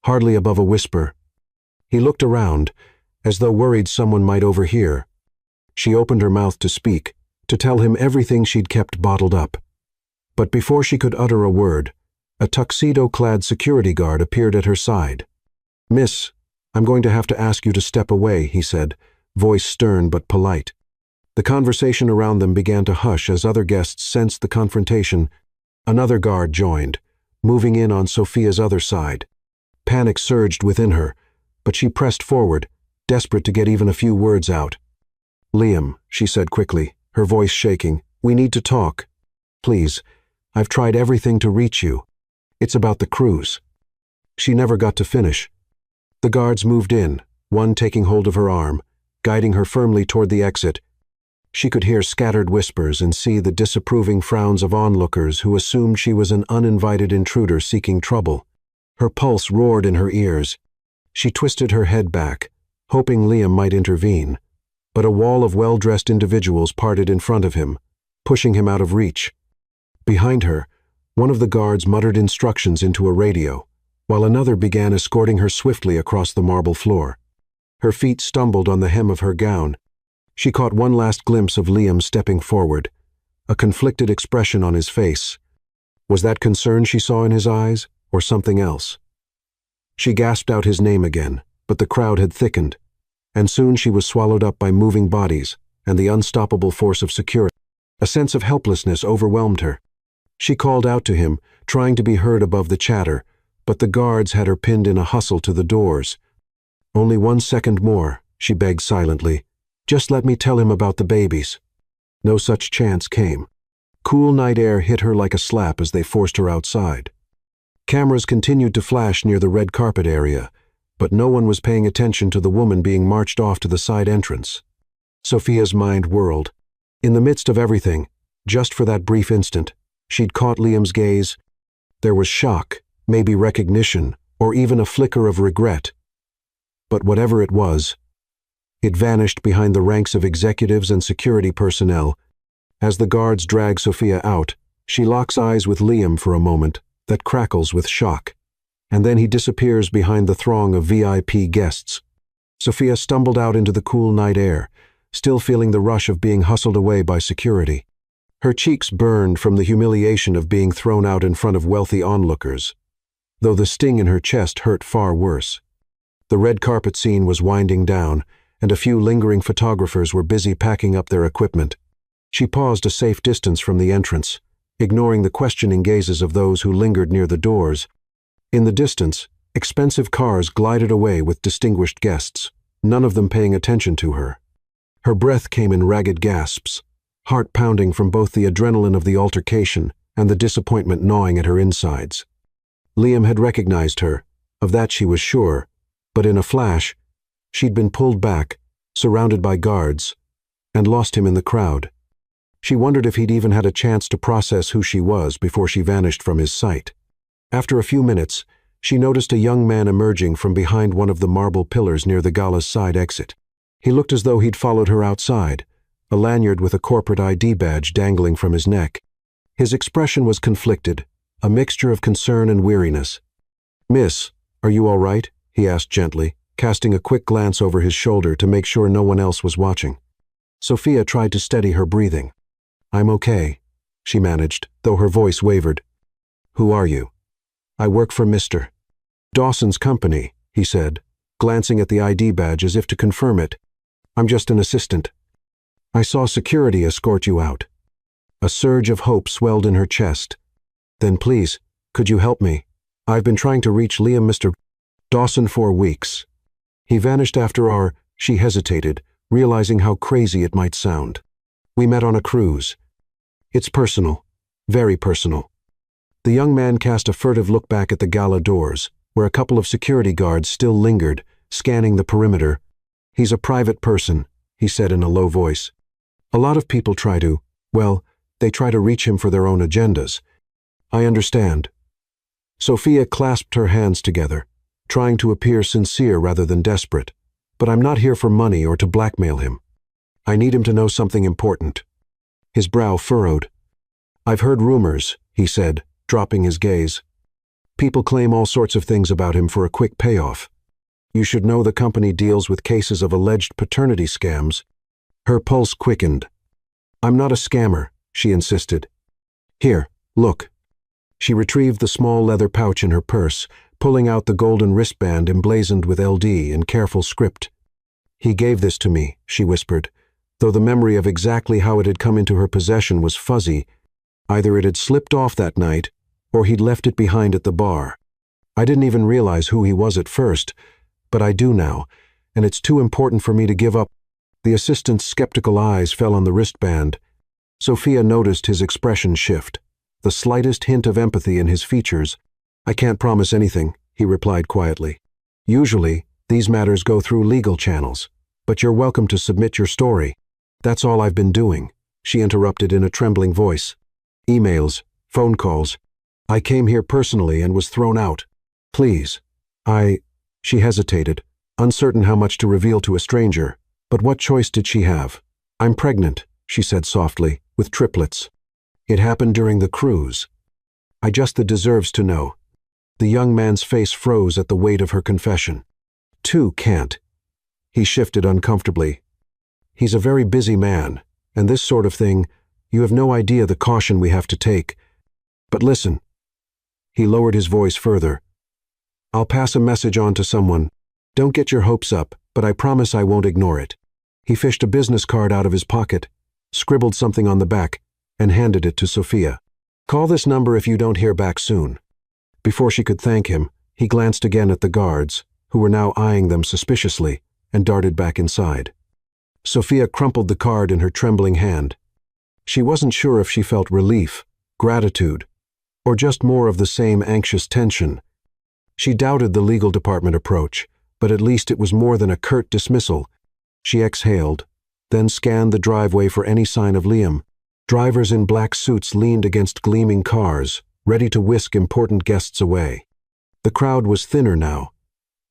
hardly above a whisper. He looked around, as though worried someone might overhear. She opened her mouth to speak, to tell him everything she'd kept bottled up. But before she could utter a word, a tuxedo-clad security guard appeared at her side. "Miss, I'm going to have to ask you to step away," he said, voice stern but polite. The conversation around them began to hush as other guests sensed the confrontation. Another guard joined, moving in on Sophia's other side. Panic surged within her, but she pressed forward, desperate to get even a few words out. "Liam," she said quickly, her voice shaking, "we need to talk. Please, I've tried everything to reach you. It's about the cruise." She never got to finish. The guards moved in, one taking hold of her arm, guiding her firmly toward the exit. She could hear scattered whispers and see the disapproving frowns of onlookers who assumed she was an uninvited intruder seeking trouble. Her pulse roared in her ears. She twisted her head back, hoping Liam might intervene, but a wall of well-dressed individuals parted in front of him, pushing him out of reach. Behind her, one of the guards muttered instructions into a radio, while another began escorting her swiftly across the marble floor. Her feet stumbled on the hem of her gown. She caught one last glimpse of Liam stepping forward, a conflicted expression on his face. Was that concern she saw in his eyes, or something else? She gasped out his name again, but the crowd had thickened, and soon she was swallowed up by moving bodies and the unstoppable force of security. A sense of helplessness overwhelmed her. She called out to him, trying to be heard above the chatter, but the guards had her pinned in a hustle to the doors. "Only 1 second more," she begged silently. "Just let me tell him about the babies." No such chance came. Cool night air hit her like a slap as they forced her outside. Cameras continued to flash near the red carpet area, but no one was paying attention to the woman being marched off to the side entrance. Sophia's mind whirled. In the midst of everything, just for that brief instant, she'd caught Liam's gaze. There was shock, maybe recognition, or even a flicker of regret. But whatever it was, it vanished behind the ranks of executives and security personnel. As the guards drag Sophia out, she locks eyes with Liam for a moment that crackles with shock, and then he disappears behind the throng of VIP guests. Sophia stumbled out into the cool night air, still feeling the rush of being hustled away by security. Her cheeks burned from the humiliation of being thrown out in front of wealthy onlookers, though the sting in her chest hurt far worse. The red carpet scene was winding down, and a few lingering photographers were busy packing up their equipment. She paused a safe distance from the entrance, ignoring the questioning gazes of those who lingered near the doors. In the distance, expensive cars glided away with distinguished guests, none of them paying attention to her. Her breath came in ragged gasps, heart pounding from both the adrenaline of the altercation and the disappointment gnawing at her insides. Liam had recognized her, of that she was sure, but in a flash, she'd been pulled back, surrounded by guards, and lost him in the crowd. She wondered if he'd even had a chance to process who she was before she vanished from his sight. After a few minutes, she noticed a young man emerging from behind one of the marble pillars near the gala's side exit. He looked as though he'd followed her outside, a lanyard with a corporate ID badge dangling from his neck. His expression was conflicted, a mixture of concern and weariness. "Miss, are you all right?" he asked gently, casting a quick glance over his shoulder to make sure no one else was watching. Sophia tried to steady her breathing. "I'm okay," she managed, though her voice wavered. "Who are you?" "I work for Mr. Dawson's company," he said, glancing at the ID badge as if to confirm it. "I'm just an assistant. I saw security escort you out." A surge of hope swelled in her chest. "Then please, could you help me? I've been trying to reach Mr. Dawson for weeks. He vanished after our—" She hesitated, realizing how crazy it might sound. "We met on a cruise. It's personal, very personal." The young man cast a furtive look back at the gala doors, where a couple of security guards still lingered, scanning the perimeter. "He's a private person," he said in a low voice. "A lot of people try to, they try to reach him for their own agendas. I understand." Sophia clasped her hands together, trying to appear sincere rather than desperate. But I'm not here for money or to blackmail him. I need him to know something important. His brow furrowed. I've heard rumors, he said, dropping his gaze. People claim all sorts of things about him for a quick payoff. You should know the company deals with cases of alleged paternity scams. Her pulse quickened. I'm not a scammer, she insisted. Here, look. She retrieved the small leather pouch in her purse, pulling out the golden wristband emblazoned with LD in careful script. He gave this to me, she whispered, though the memory of exactly how it had come into her possession was fuzzy. Either it had slipped off that night, or he'd left it behind at the bar. I didn't even realize who he was at first, but I do now, and it's too important for me to give up. The assistant's skeptical eyes fell on the wristband. Sophia noticed his expression shift, the slightest hint of empathy in his features. I can't promise anything, he replied quietly. Usually, these matters go through legal channels, but you're welcome to submit your story. That's all I've been doing, she interrupted in a trembling voice. Emails, phone calls. I came here personally and was thrown out. Please. She hesitated, uncertain how much to reveal to a stranger. But what choice did she have? I'm pregnant, she said softly, with triplets. It happened during the cruise. I just deserves to know. The young man's face froze at the weight of her confession. Two can't. He shifted uncomfortably. He's a very busy man, and this sort of thing, you have no idea the caution we have to take. But listen. He lowered his voice further. I'll pass a message on to someone. Don't get your hopes up, but I promise I won't ignore it. He fished a business card out of his pocket, scribbled something on the back, and handed it to Sophia. Call this number if you don't hear back soon. Before she could thank him, he glanced again at the guards, who were now eyeing them suspiciously, and darted back inside. Sophia crumpled the card in her trembling hand. She wasn't sure if she felt relief, gratitude, or just more of the same anxious tension. She doubted the legal department approach, but at least it was more than a curt dismissal. She exhaled, then scanned the driveway for any sign of Liam. Drivers in black suits leaned against gleaming cars, ready to whisk important guests away. The crowd was thinner now,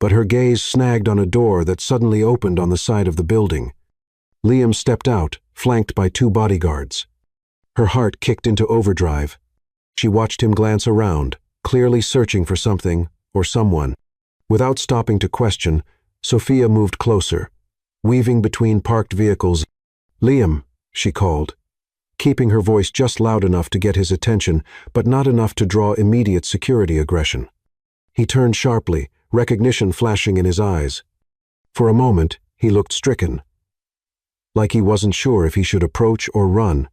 but her gaze snagged on a door that suddenly opened on the side of the building. Liam stepped out, flanked by two bodyguards. Her heart kicked into overdrive. She watched him glance around, clearly searching for something or someone. Without stopping to question, Sophia moved closer, weaving between parked vehicles. Liam, she called, keeping her voice just loud enough to get his attention, but not enough to draw immediate security aggression. He turned sharply, recognition flashing in his eyes. For a moment, he looked stricken, like he wasn't sure if he should approach or run.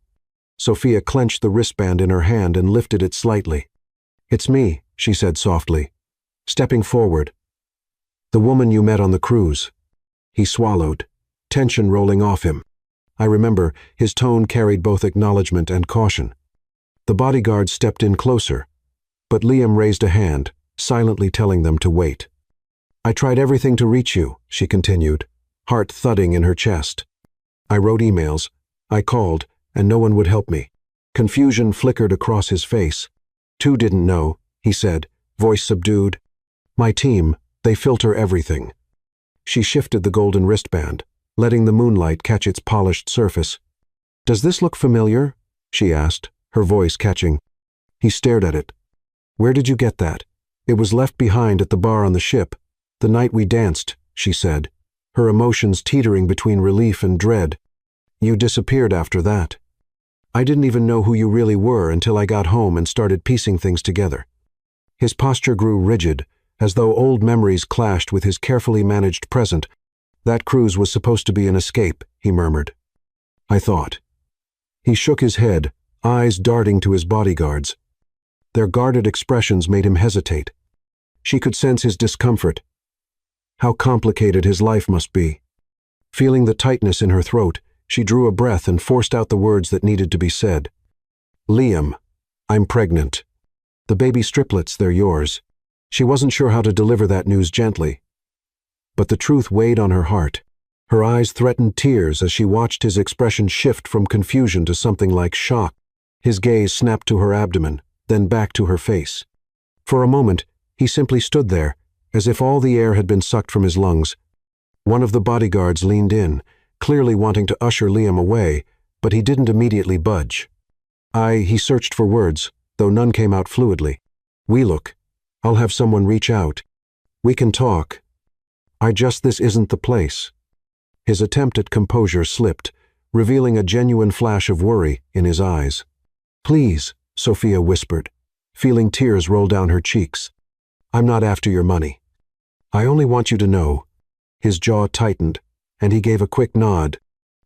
Sophia clenched the wristband in her hand and lifted it slightly. It's me, she said softly, stepping forward. The woman you met on the cruise. He swallowed, tension rolling off him. I remember, his tone carried both acknowledgement and caution. The bodyguard stepped in closer, but Liam raised a hand, silently telling them to wait. I tried everything to reach you, she continued, heart thudding in her chest. I wrote emails, I called, and no one would help me. Confusion flickered across his face. Two didn't know, he said, voice subdued. My team, they filter everything. She shifted the golden wristband, letting the moonlight catch its polished surface. Does this look familiar? She asked, her voice catching. He stared at it. Where did you get that? It was left behind at the bar on the ship, the night we danced, she said, her emotions teetering between relief and dread. You disappeared after that. I didn't even know who you really were until I got home and started piecing things together. His posture grew rigid, as though old memories clashed with his carefully managed present. That cruise was supposed to be an escape, he murmured. I thought. He shook his head, eyes darting to his bodyguards. Their guarded expressions made him hesitate. She could sense his discomfort. How complicated his life must be. Feeling the tightness in her throat, she drew a breath and forced out the words that needed to be said. Liam, I'm pregnant. The baby triplets, they're yours. She wasn't sure how to deliver that news gently. But the truth weighed on her heart. Her eyes threatened tears as she watched his expression shift from confusion to something like shock. His gaze snapped to her abdomen, then back to her face. For a moment, he simply stood there, as if all the air had been sucked from his lungs. One of the bodyguards leaned in, clearly wanting to usher Liam away, but he didn't immediately budge. He searched for words, though none came out fluidly. Look. I'll have someone reach out. We can talk. This isn't the place. His attempt at composure slipped, revealing a genuine flash of worry in his eyes. Please, Sophia whispered, feeling tears roll down her cheeks. I'm not after your money. I only want you to know. His jaw tightened, and he gave a quick nod.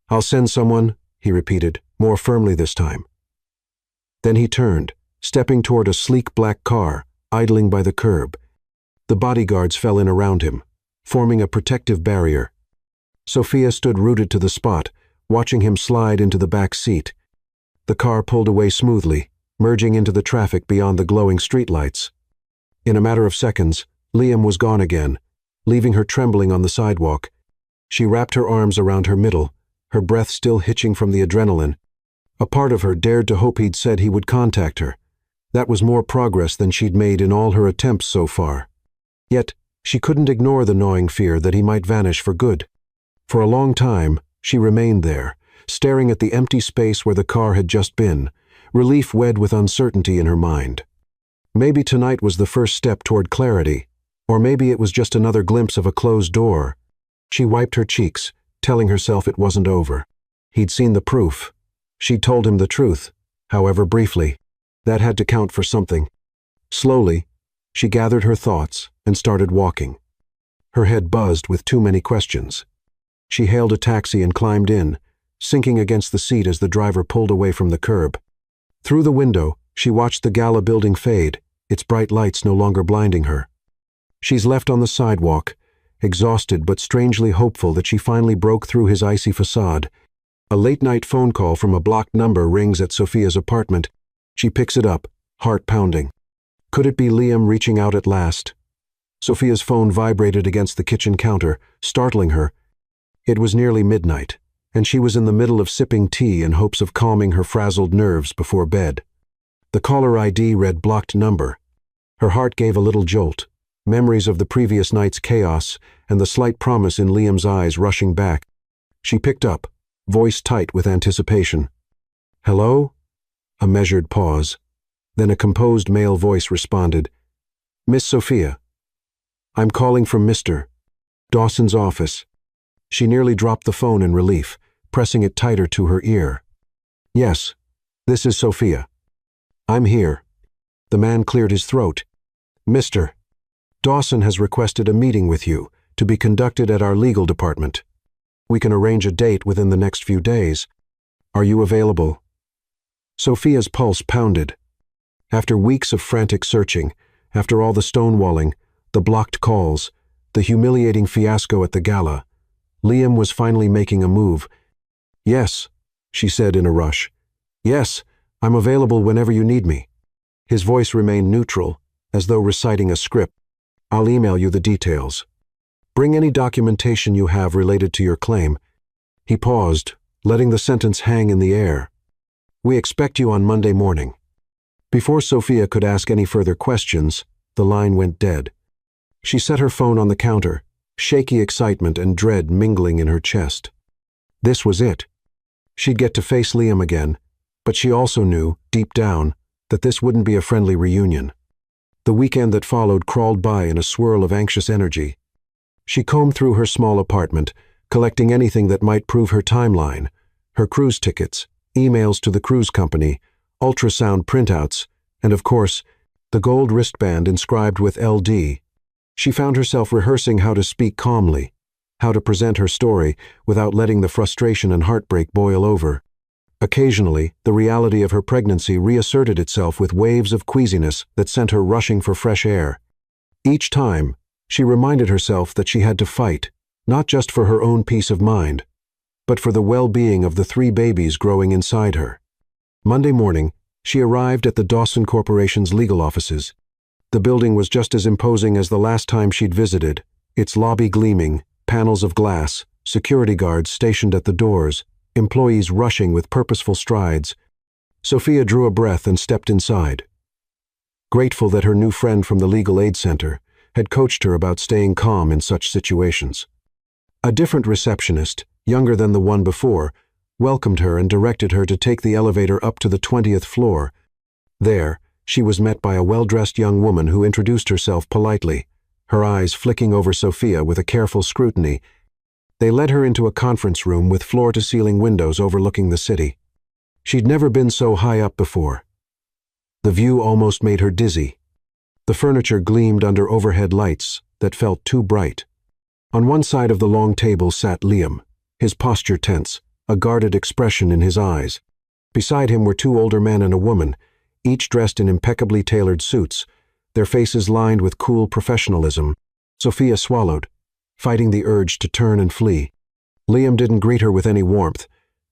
I'll send someone, he repeated, more firmly this time. Then he turned, stepping toward a sleek black car, idling by the curb. The bodyguards fell in around him, forming a protective barrier. Sophia stood rooted to the spot, watching him slide into the back seat. The car pulled away smoothly, merging into the traffic beyond the glowing streetlights. In a matter of seconds, Liam was gone again, leaving her trembling on the sidewalk. She wrapped her arms around her middle, her breath still hitching from the adrenaline. A part of her dared to hope he'd said he would contact her. That was more progress than she'd made in all her attempts so far. Yet, she couldn't ignore the gnawing fear that he might vanish for good. For a long time, she remained there, staring at the empty space where the car had just been, relief wed with uncertainty in her mind. Maybe tonight was the first step toward clarity, or maybe it was just another glimpse of a closed door. She wiped her cheeks, telling herself it wasn't over. He'd seen the proof. She'd told him the truth, however briefly. That had to count for something. Slowly, she gathered her thoughts and started walking. Her head buzzed with too many questions. She hailed a taxi and climbed in, sinking against the seat as the driver pulled away from the curb. Through the window, she watched the Gala building fade, its bright lights no longer blinding her. She's left on the sidewalk, exhausted but strangely hopeful that she finally broke through his icy facade. A late-night phone call from a blocked number rings at Sophia's apartment. She picks it up, heart pounding. Could it be Liam reaching out at last? Sophia's phone vibrated against the kitchen counter, startling her. It was nearly midnight, and she was in the middle of sipping tea in hopes of calming her frazzled nerves before bed. The caller ID read blocked number. Her heart gave a little jolt, memories of the previous night's chaos and the slight promise in Liam's eyes rushing back. She picked up, voice tight with anticipation. Hello? A measured pause. Then a composed male voice responded. Miss Sophia. I'm calling from Mr. Dawson's office. She nearly dropped the phone in relief, pressing it tighter to her ear. Yes, this is Sophia. I'm here. The man cleared his throat. Mr. Dawson has requested a meeting with you to be conducted at our legal department. We can arrange a date within the next few days. Are you available? Sophia's pulse pounded. After weeks of frantic searching, after all the stonewalling, the blocked calls, the humiliating fiasco at the gala, Liam was finally making a move. Yes, she said in a rush. Yes, I'm available whenever you need me. His voice remained neutral, as though reciting a script. I'll email you the details. Bring any documentation you have related to your claim. He paused, letting the sentence hang in the air. We expect you on Monday morning. Before Sophia could ask any further questions, the line went dead. She set her phone on the counter, shaky excitement and dread mingling in her chest. This was it. She'd get to face Liam again, but she also knew, deep down, that this wouldn't be a friendly reunion. The weekend that followed crawled by in a swirl of anxious energy. She combed through her small apartment, collecting anything that might prove her timeline, her cruise tickets, emails to the cruise company, ultrasound printouts, and of course, the gold wristband inscribed with LD. She found herself rehearsing how to speak calmly, how to present her story without letting the frustration and heartbreak boil over. Occasionally, the reality of her pregnancy reasserted itself with waves of queasiness that sent her rushing for fresh air. Each time, she reminded herself that she had to fight, not just for her own peace of mind, but for the well-being of the 3 babies growing inside her. Monday morning, she arrived at the Dawson Corporation's legal offices. The building was just as imposing as the last time she'd visited, its lobby gleaming, panels of glass, security guards stationed at the doors, employees rushing with purposeful strides. Sophia drew a breath and stepped inside. grateful that her new friend from the legal aid center had coached her about staying calm in such situations. A different receptionist, younger than the one before, welcomed her and directed her to take the elevator up to the 20th floor. There, she was met by a well-dressed young woman who introduced herself politely, her eyes flicking over Sophia with a careful scrutiny. They led her into a conference room with floor-to-ceiling windows overlooking the city. She'd never been so high up before. The view almost made her dizzy. The furniture gleamed under overhead lights that felt too bright. On one side of the long table sat Liam, his posture tense, a guarded expression in his eyes. Beside him were two older men and a woman, each dressed in impeccably tailored suits, their faces lined with cool professionalism. Sophia swallowed, fighting the urge to turn and flee. Liam didn't greet her with any warmth.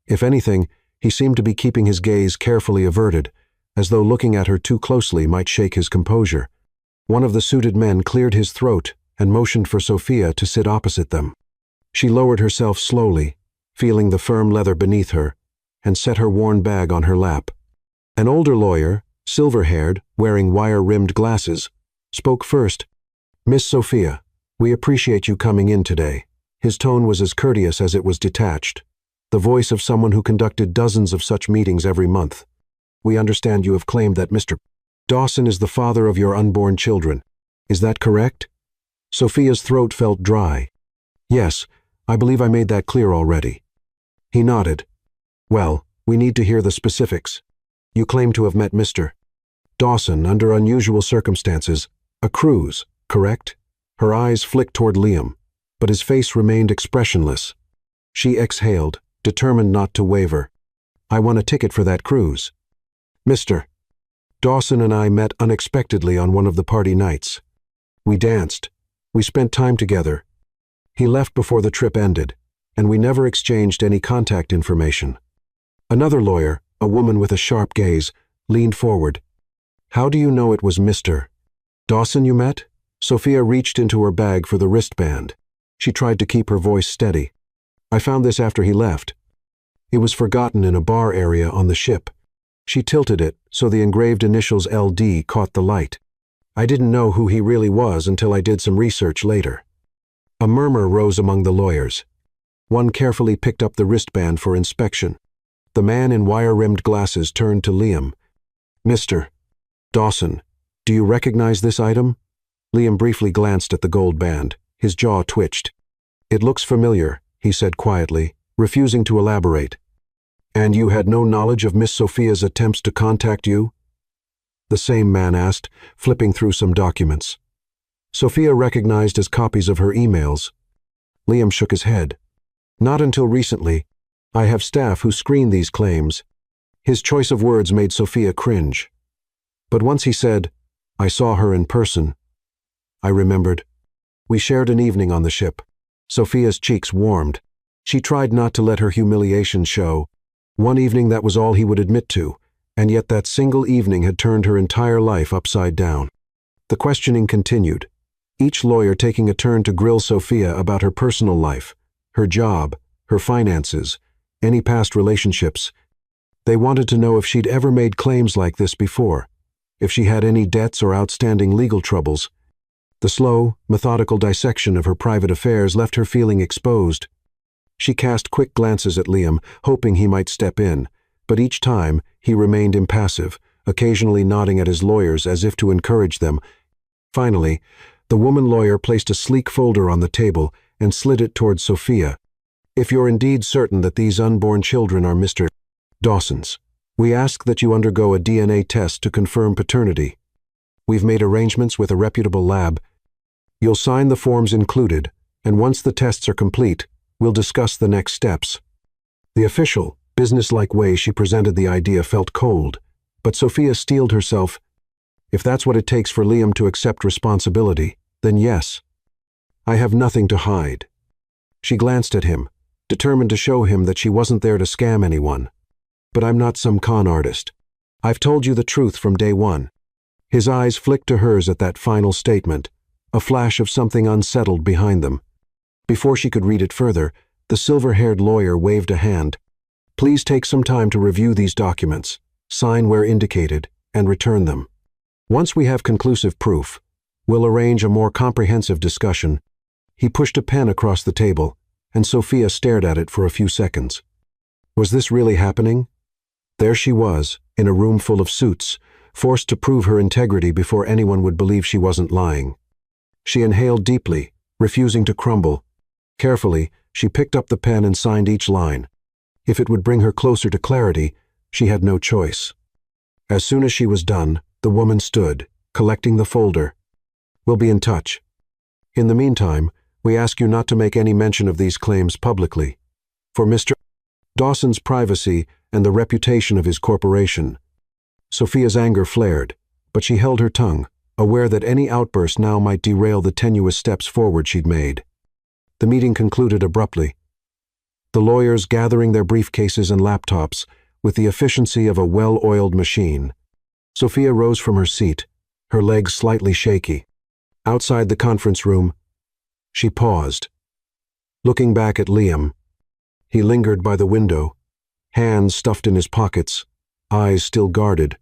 If anything, he seemed to be keeping his gaze carefully averted, as though looking at her too closely might shake his composure. One of the suited men cleared his throat and motioned for Sophia to sit opposite them. She lowered herself slowly, feeling the firm leather beneath her, and set her worn bag on her lap. An older lawyer, silver-haired, wearing wire-rimmed glasses, spoke first. "Miss Sophia, we appreciate you coming in today." His tone was as courteous as it was detached, the voice of someone who conducted dozens of such meetings every month. "We understand you have claimed that Mr. Dawson is the father of your unborn children. Is that correct?" Sophia's throat felt dry. "Yes, I believe I made that clear already." He nodded. "Well, we need to hear the specifics. You claim to have met Mr. Dawson under unusual circumstances, a cruise, correct?" Her eyes flicked toward Liam, but his face remained expressionless. She exhaled, determined not to waver. "I won a ticket for that cruise. Mr. Dawson and I met unexpectedly on one of the party nights. We danced. We spent time together. He left before the trip ended, and we never exchanged any contact information." Another lawyer, a woman with a sharp gaze, leaned forward. "How do you know it was Mr. Dawson you met?" Sophia reached into her bag for the wristband. She tried to keep her voice steady. "I found this after he left. It was forgotten in a bar area on the ship." She tilted it so the engraved initials LD caught the light. "I didn't know who he really was until I did some research later." A murmur rose among the lawyers. One carefully picked up the wristband for inspection. The man in wire-rimmed glasses turned to Liam. "Mr. Dawson, do you recognize this item?" Liam briefly glanced at the gold band. His jaw twitched. "It looks familiar," he said quietly, refusing to elaborate. "And you had no knowledge of Miss Sophia's attempts to contact you?" The same man asked, flipping through some documents. Sophia recognized as copies of her emails. Liam shook his head. "Not until recently. I have staff who screen these claims." His choice of words made Sophia cringe. But once he said, "I saw her in person," I remembered. We shared an evening on the ship. Sophia's cheeks warmed. She tried not to let her humiliation show. One evening that was all he would admit to, and yet that single evening had turned her entire life upside down. The questioning continued, each lawyer taking a turn to grill Sophia about her personal life, her job, her finances, any past relationships. They wanted to know if she'd ever made claims like this before, if she had any debts or outstanding legal troubles. The slow, methodical dissection of her private affairs left her feeling exposed. She cast quick glances at Liam, hoping he might step in, but each time he remained impassive, occasionally nodding at his lawyers as if to encourage them. Finally, the woman lawyer placed a sleek folder on the table and slid it towards Sophia. "If you're indeed certain that these unborn children are Mr. Dawson's, we ask that you undergo a DNA test to confirm paternity. We've made arrangements with a reputable lab. You'll sign the forms included, and once the tests are complete, we'll discuss the next steps." The official, businesslike way she presented the idea felt cold, but Sophia steeled herself. If that's what it takes for Liam to accept responsibility, then yes. "I have nothing to hide." She glanced at him, determined to show him that she wasn't there to scam anyone. "But I'm not some con artist. I've told you the truth from day one." His eyes flicked to hers at that final statement, a flash of something unsettled behind them. Before she could read it further, the silver-haired lawyer waved a hand. "Please take some time to review these documents, sign where indicated, and return them." Once we have conclusive proof, we'll arrange a more comprehensive discussion." He pushed a pen across the table, and Sophia stared at it for a few seconds. Was this really happening? There she was, in a room full of suits, forced to prove her integrity before anyone would believe she wasn't lying. She inhaled deeply, refusing to crumble. Carefully, she picked up the pen and signed each line. If it would bring her closer to clarity, she had no choice. As soon as she was done, the woman stood, collecting the folder. "We'll be in touch. In the meantime, we ask you not to make any mention of these claims publicly, for Mr. Dawson's privacy and the reputation of his corporation." Sophia's anger flared, but she held her tongue, aware that any outburst now might derail the tenuous steps forward she'd made. The meeting concluded abruptly, the lawyers gathering their briefcases and laptops with the efficiency of a well-oiled machine. Sophia rose from her seat, her legs slightly shaky. Outside the conference room, she paused, looking back at Liam. He lingered by the window, hands stuffed in his pockets, eyes still guarded.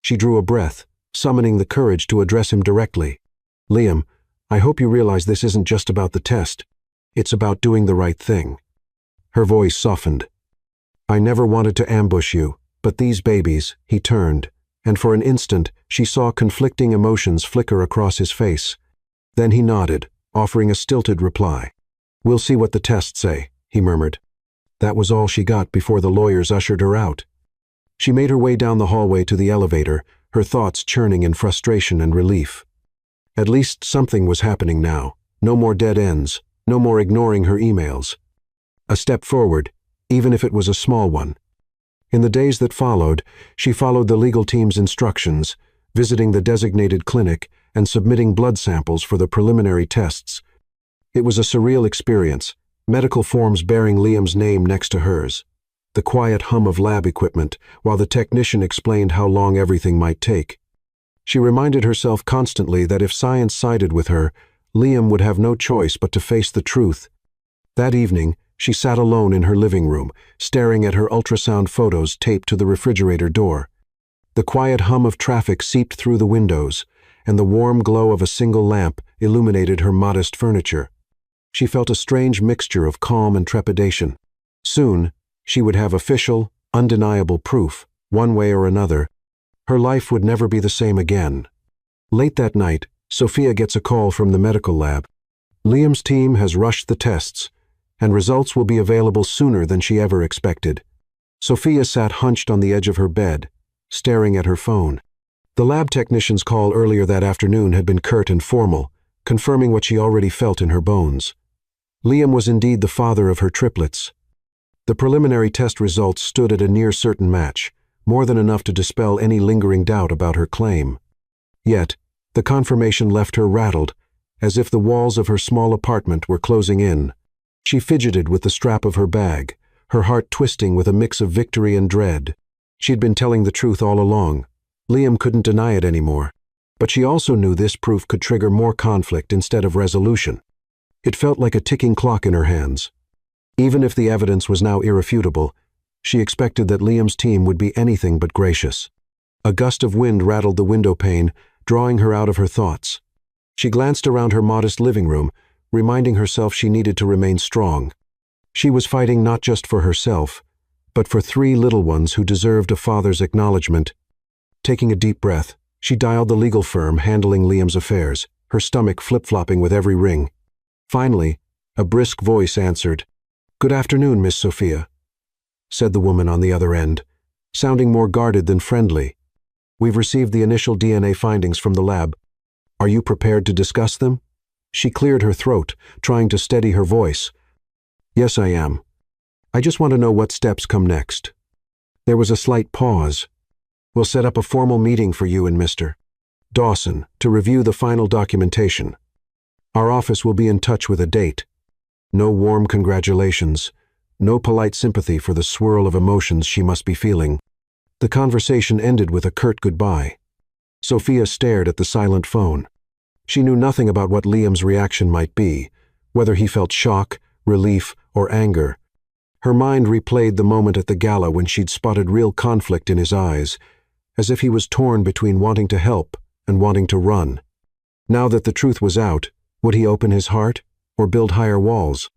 She drew a breath, summoning the courage to address him directly. "Liam, I hope you realize this isn't just about the test. It's about doing the right thing." Her voice softened. "I never wanted to ambush you, but these babies," he turned, and for an instant she saw conflicting emotions flicker across his face. Then he nodded, offering a stilted reply. "We'll see what the tests say," he murmured. That was all she got before the lawyers ushered her out. She made her way down the hallway to the elevator, her thoughts churning in frustration and relief. At least something was happening now. No more dead ends, no more ignoring her emails. A step forward, even if it was a small one. In the days that followed, she followed the legal team's instructions, visiting the designated clinic and submitting blood samples for the preliminary tests. It was a surreal experience, medical forms bearing Liam's name next to hers. The quiet hum of lab equipment, while the technician explained how long everything might take. She reminded herself constantly that if science sided with her, Liam would have no choice but to face the truth. That evening, she sat alone in her living room, staring at her ultrasound photos taped to the refrigerator door. The quiet hum of traffic seeped through the windows, and the warm glow of a single lamp illuminated her modest furniture. She felt a strange mixture of calm and trepidation. Soon, she would have official, undeniable proof, one way or another. Her life would never be the same again. Late that night, Sophia gets a call from the medical lab. Liam's team has rushed the tests, and results will be available sooner than she ever expected. Sophia sat hunched on the edge of her bed, staring at her phone. The lab technician's call earlier that afternoon had been curt and formal, confirming what she already felt in her bones. Liam was indeed the father of her triplets. The preliminary test results stood at a near-certain match, more than enough to dispel any lingering doubt about her claim. Yet, the confirmation left her rattled, as if the walls of her small apartment were closing in. She fidgeted with the strap of her bag, her heart twisting with a mix of victory and dread. She'd been telling the truth all along. Liam couldn't deny it anymore. But she also knew this proof could trigger more conflict instead of resolution. It felt like a ticking clock in her hands. Even if the evidence was now irrefutable, she expected that Liam's team would be anything but gracious. A gust of wind rattled the window pane, drawing her out of her thoughts. She glanced around her modest living room, reminding herself she needed to remain strong. She was fighting not just for herself, but for 3 little ones who deserved a father's acknowledgement. Taking a deep breath, she dialed the legal firm handling Liam's affairs, her stomach flip-flopping with every ring. Finally, a brisk voice answered. "Good afternoon, Miss Sophia," said the woman on the other end, sounding more guarded than friendly. "We've received the initial DNA findings from the lab. Are you prepared to discuss them?" She cleared her throat, trying to steady her voice. "Yes, I am. I just want to know what steps come next." There was a slight pause. "We'll set up a formal meeting for you and Mr. Dawson to review the final documentation. Our office will be in touch with a date. No warm congratulations, no polite sympathy for the swirl of emotions she must be feeling." The conversation ended with a curt goodbye. Sophia stared at the silent phone. She knew nothing about what Liam's reaction might be, whether he felt shock, relief, or anger. Her mind replayed the moment at the gala when she'd spotted real conflict in his eyes, as if he was torn between wanting to help and wanting to run. Now that the truth was out, would he open his heart or build higher walls?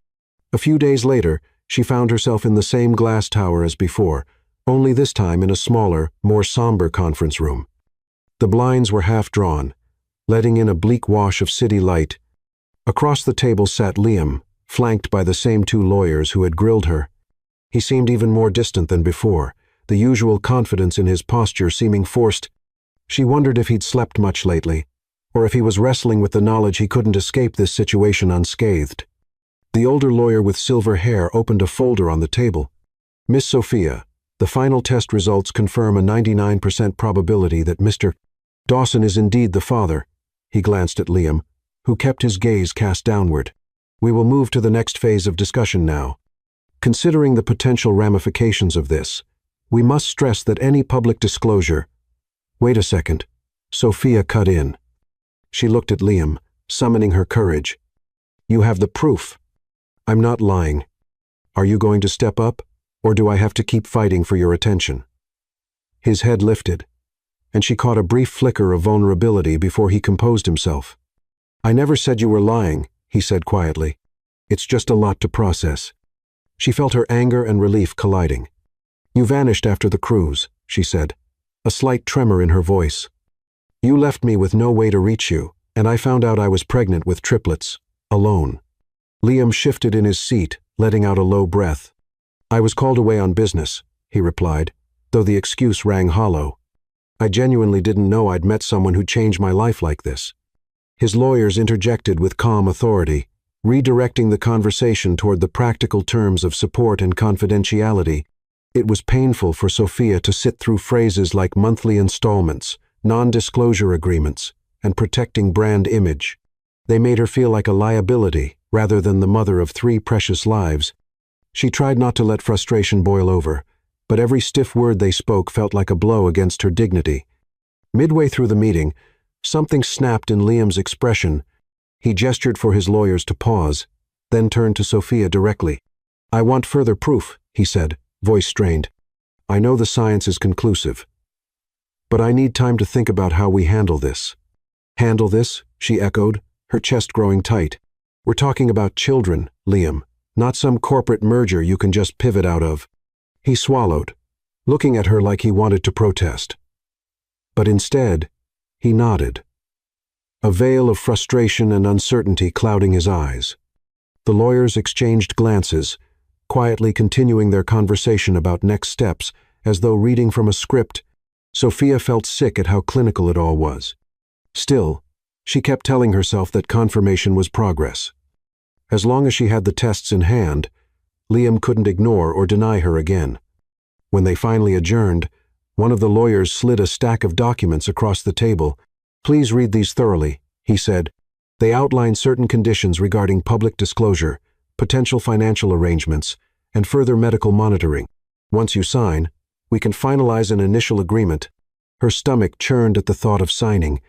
A few days later, she found herself in the same glass tower as before, only this time in a smaller, more somber conference room. The blinds were half drawn, letting in a bleak wash of city light. Across the table sat Liam, flanked by the same two lawyers who had grilled her. He seemed even more distant than before, the usual confidence in his posture seeming forced. She wondered if he'd slept much lately, or if he was wrestling with the knowledge he couldn't escape this situation unscathed. The older lawyer with silver hair opened a folder on the table. "Miss Sophia, the final test results confirm a 99% probability that Mr. Dawson is indeed the father." He glanced at Liam, who kept his gaze cast downward. "We will move to the next phase of discussion now. Considering the potential ramifications of this, we must stress that any public disclosure—" "Wait a second," Sophia cut in. She looked at Liam, summoning her courage. "You have the proof. I'm not lying. Are you going to step up, or do I have to keep fighting for your attention?" His head lifted, and she caught a brief flicker of vulnerability before he composed himself. "I never said you were lying," he said quietly. "It's just a lot to process." She felt her anger and relief colliding. "You vanished after the cruise," she said, a slight tremor in her voice. "You left me with no way to reach you, and I found out I was pregnant with triplets, alone." Liam shifted in his seat, letting out a low breath. "I was called away on business," he replied, though the excuse rang hollow. "I genuinely didn't know I'd met someone who'd change my life like this." His lawyers interjected with calm authority, redirecting the conversation toward the practical terms of support and confidentiality. It was painful for Sophia to sit through phrases like monthly installments, non-disclosure agreements, and protecting brand image. They made her feel like a liability rather than the mother of 3 precious lives. She tried not to let frustration boil over, but every stiff word they spoke felt like a blow against her dignity. Midway through the meeting, something snapped in Liam's expression. He gestured for his lawyers to pause, then turned to Sophia directly. "I want further proof," he said, voice strained. "I know the science is conclusive, but I need time to think about how we handle this." "Handle this?" she echoed, her chest growing tight. "We're talking about children, Liam, not some corporate merger you can just pivot out of." He swallowed, looking at her like he wanted to protest. But instead, he nodded, a veil of frustration and uncertainty clouding his eyes. The lawyers exchanged glances, quietly continuing their conversation about next steps as though reading from a script. Sophia felt sick at how clinical it all was. Still, she kept telling herself that confirmation was progress. As long as she had the tests in hand, Liam couldn't ignore or deny her again. When they finally adjourned, one of the lawyers slid a stack of documents across the table. "Please read these thoroughly," he said. "They outline certain conditions regarding public disclosure, potential financial arrangements, and further medical monitoring. Once you sign, we can finalize an initial agreement." Her stomach churned at the thought of signing,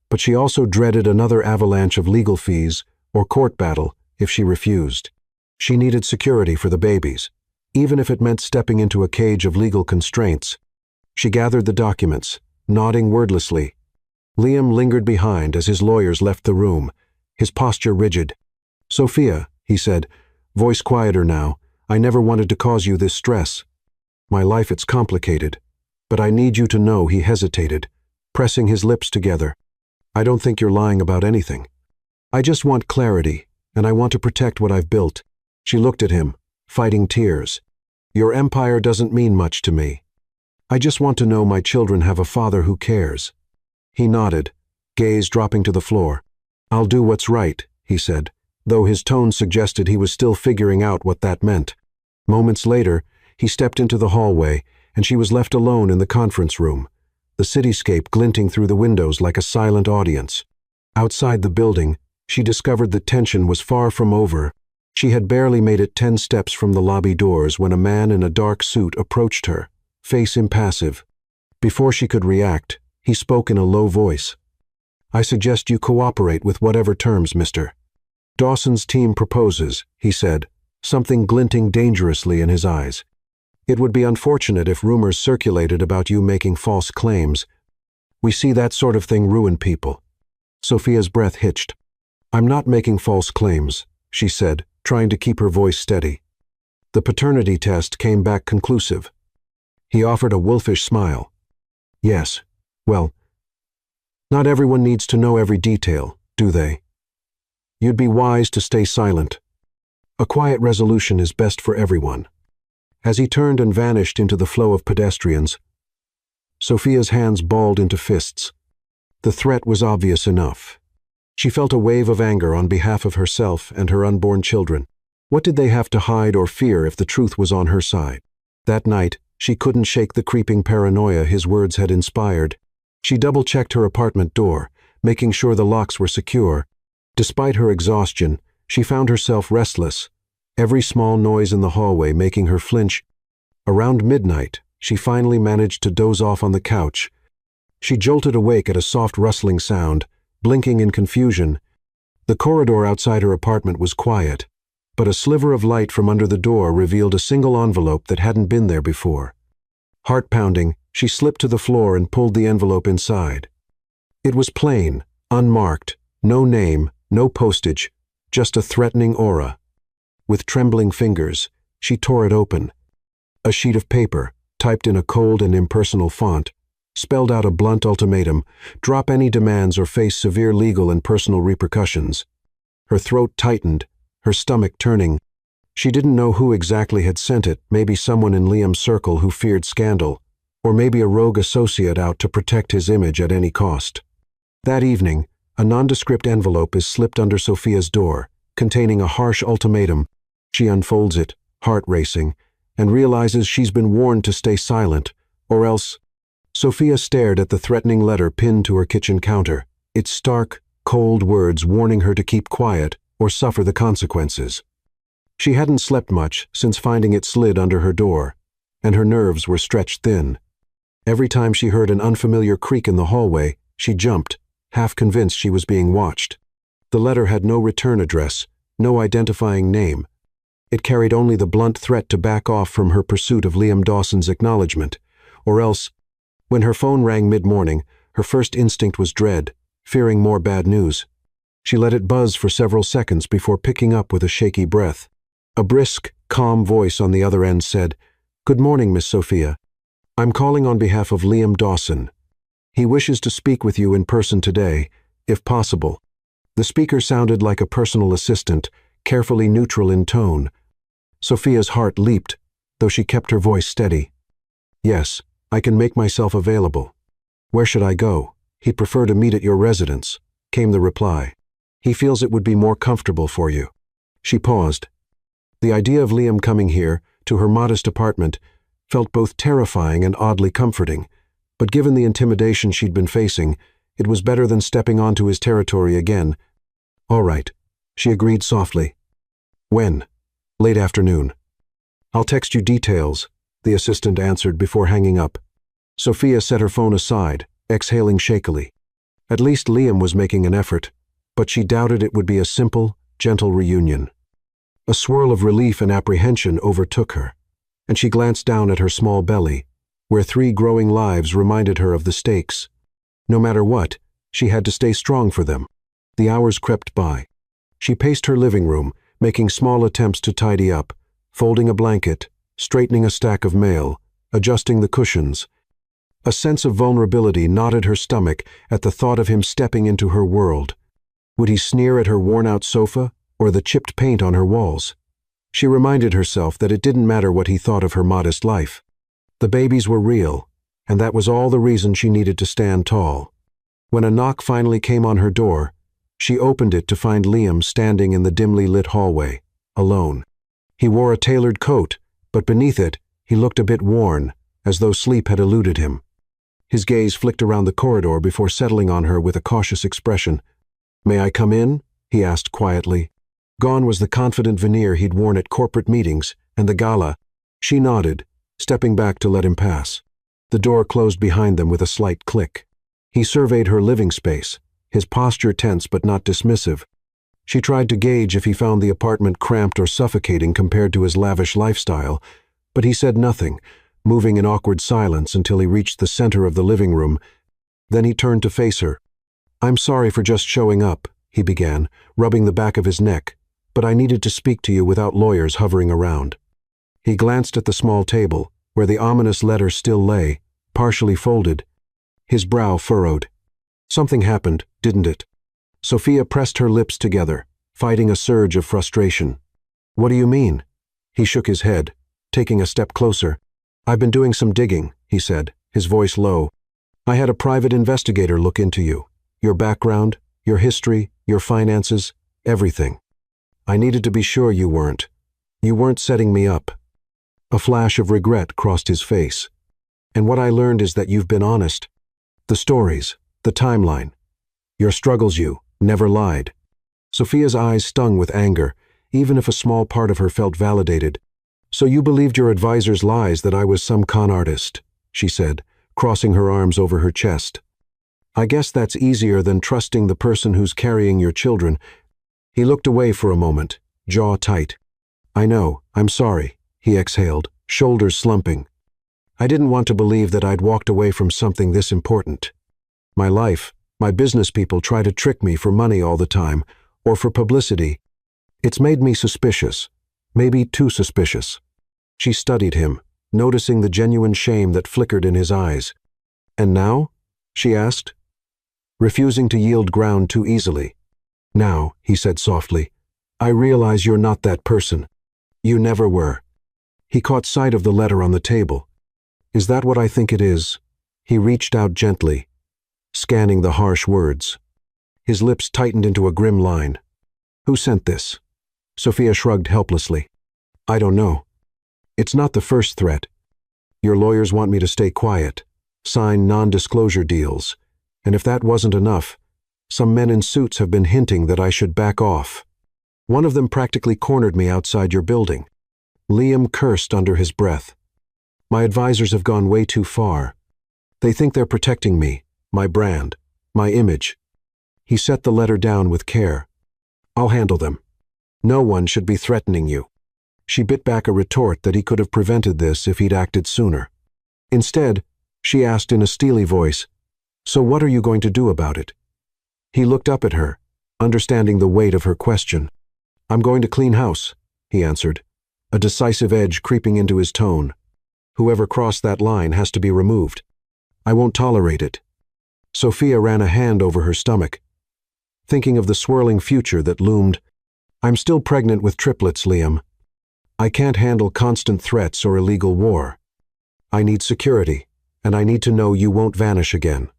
but she also dreaded another avalanche of legal fees or court battle if she refused. She needed security for the babies, even if it meant stepping into a cage of legal constraints. She gathered the documents, nodding wordlessly. Liam lingered behind as his lawyers left the room, his posture rigid. "Sophia," he said, voice quieter now, "I never wanted to cause you this stress. My life, it's complicated, but I need you to know," he hesitated, pressing his lips together. "I don't think you're lying about anything. I just want clarity, and I want to protect what I've built." She looked at him, fighting tears. "Your empire doesn't mean much to me. I just want to know my children have a father who cares." He nodded, gaze dropping to the floor. "I'll do what's right," he said, though his tone suggested he was still figuring out what that meant. Moments later, he stepped into the hallway, and she was left alone in the conference room, the cityscape glinting through the windows like a silent audience. Outside the building, she discovered that tension was far from over. She had barely made it 10 steps from the lobby doors when a man in a dark suit approached her, face impassive. Before she could react, he spoke in a low voice. "I suggest you cooperate with whatever terms, Mr. Dawson's team proposes," he said, something glinting dangerously in his eyes. "It would be unfortunate if rumors circulated about you making false claims." We see that sort of thing ruin people. Sophia's breath hitched. I'm not making false claims, she said, trying to keep her voice steady. The paternity test came back conclusive. He offered a wolfish smile. Yes, well, not everyone needs to know every detail, do they? You'd be wise to stay silent. A quiet resolution is best for everyone. As he turned and vanished into the flow of pedestrians, Sophia's hands balled into fists. The threat was obvious enough. She felt a wave of anger on behalf of herself and her unborn children. What did they have to hide or fear if the truth was on her side? That night, she couldn't shake the creeping paranoia his words had inspired. She double-checked her apartment door, making sure the locks were secure. Despite her exhaustion, she found herself restless, every small noise in the hallway making her flinch. Around midnight, she finally managed to doze off on the couch. She jolted awake at a soft rustling sound, blinking in confusion. The corridor outside her apartment was quiet, but a sliver of light from under the door revealed a single envelope that hadn't been there before. Heart-pounding, she slipped to the floor and pulled the envelope inside. It was plain, unmarked, no name, no postage, just a threatening aura. With trembling fingers, she tore it open. A sheet of paper, typed in a cold and impersonal font, spelled out a blunt ultimatum: drop any demands or face severe legal and personal repercussions. Her throat tightened, her stomach turning. She didn't know who exactly had sent it, maybe someone in Liam's circle who feared scandal, or maybe a rogue associate out to protect his image at any cost. That evening, a nondescript envelope is slipped under Sophia's door, containing a harsh ultimatum. She unfolds it, heart racing, and realizes she's been warned to stay silent, or else. Sophia stared at the threatening letter pinned to her kitchen counter, its stark, cold words warning her to keep quiet or suffer the consequences. She hadn't slept much since finding it slid under her door, and her nerves were stretched thin. Every time she heard an unfamiliar creak in the hallway, she jumped, half convinced she was being watched. The letter had no return address, no identifying name. It carried only the blunt threat to back off from her pursuit of Liam Dawson's acknowledgement, or else. When her phone rang mid-morning, her first instinct was dread, fearing more bad news. She let it buzz for several seconds before picking up with a shaky breath. A brisk, calm voice on the other end said, "Good morning, Miss Sophia. I'm calling on behalf of Liam Dawson. He wishes to speak with you in person today, if possible." The speaker sounded like a personal assistant, carefully neutral in tone. Sophia's heart leaped, though she kept her voice steady. "Yes, I can make myself available." "Where should I go?" "He'd prefer to meet at your residence," came the reply. "He feels it would be more comfortable for you." She paused. The idea of Liam coming here, to her modest apartment, felt both terrifying and oddly comforting, but given the intimidation she'd been facing, it was better than stepping onto his territory again. "All right," she agreed softly. "When?" "Late afternoon." "I'll text you details," the assistant answered before hanging up. Sophia set her phone aside, exhaling shakily. At least Liam was making an effort, but she doubted it would be a simple, gentle reunion. A swirl of relief and apprehension overtook her, and she glanced down at her small belly, where 3 growing lives reminded her of the stakes. No matter what, she had to stay strong for them. The hours crept by. She paced her living room, making small attempts to tidy up, folding a blanket, straightening a stack of mail, adjusting the cushions. A sense of vulnerability knotted her stomach at the thought of him stepping into her world. Would he sneer at her worn-out sofa or the chipped paint on her walls? She reminded herself that it didn't matter what he thought of her modest life. The babies were real, and that was all the reason she needed to stand tall. When a knock finally came on her door, she opened it to find Liam standing in the dimly lit hallway, alone. He wore a tailored coat, but beneath it, he looked a bit worn, as though sleep had eluded him. His gaze flicked around the corridor before settling on her with a cautious expression. "May I come in?" he asked quietly. Gone was the confident veneer he'd worn at corporate meetings and the gala. She nodded, stepping back to let him pass. The door closed behind them with a slight click. He surveyed her living space, his posture tense but not dismissive. She tried to gauge if he found the apartment cramped or suffocating compared to his lavish lifestyle, but he said nothing, moving in awkward silence until he reached the center of the living room. Then he turned to face her. "I'm sorry for just showing up," he began, rubbing the back of his neck, "but I needed to speak to you without lawyers hovering around." He glanced at the small table, where the ominous letter still lay, partially folded. His brow furrowed. Something happened, didn't it? Sophia pressed her lips together, fighting a surge of frustration. "What do you mean?" He shook his head, taking a step closer. "I've been doing some digging," he said, his voice low. "I had a private investigator look into you. Your background, your history, your finances, everything. I needed to be sure you weren't setting me up." A flash of regret crossed his face. "And what I learned is that you've been honest. The stories, the timeline. Your struggles, you never lied." Sophia's eyes stung with anger, even if a small part of her felt validated. "So you believed your advisor's lies that I was some con artist," she said, crossing her arms over her chest. "I guess that's easier than trusting the person who's carrying your children." He looked away for a moment, jaw tight. "I know, I'm sorry," he exhaled, shoulders slumping. "I didn't want to believe that I'd walked away from something this important. My life, my business people try to trick me for money all the time, or for publicity. It's made me suspicious, maybe too suspicious." She studied him, noticing the genuine shame that flickered in his eyes. "And now?" she asked, refusing to yield ground too easily. "Now," he said softly, "I realize you're not that person. You never were." He caught sight of the letter on the table. "Is that what I think it is?" He reached out gently, scanning the harsh words. His lips tightened into a grim line. "Who sent this?" Sophia shrugged helplessly. "I don't know. It's not the first threat. Your lawyers want me to stay quiet, sign non-disclosure deals, and if that wasn't enough, some men in suits have been hinting that I should back off. One of them practically cornered me outside your building." Liam cursed under his breath. "My advisors have gone way too far. They think they're protecting me, my brand, my image." He set the letter down with care. "I'll handle them. No one should be threatening you." She bit back a retort that he could have prevented this if he'd acted sooner. Instead, she asked in a steely voice, "So what are you going to do about it?" He looked up at her, understanding the weight of her question. "I'm going to clean house," he answered, a decisive edge creeping into his tone. "Whoever crossed that line has to be removed. I won't tolerate it." Sophia ran a hand over her stomach, thinking of the swirling future that loomed. "I'm still pregnant with triplets, Liam. I can't handle constant threats or illegal war. I need security, and I need to know you won't vanish again."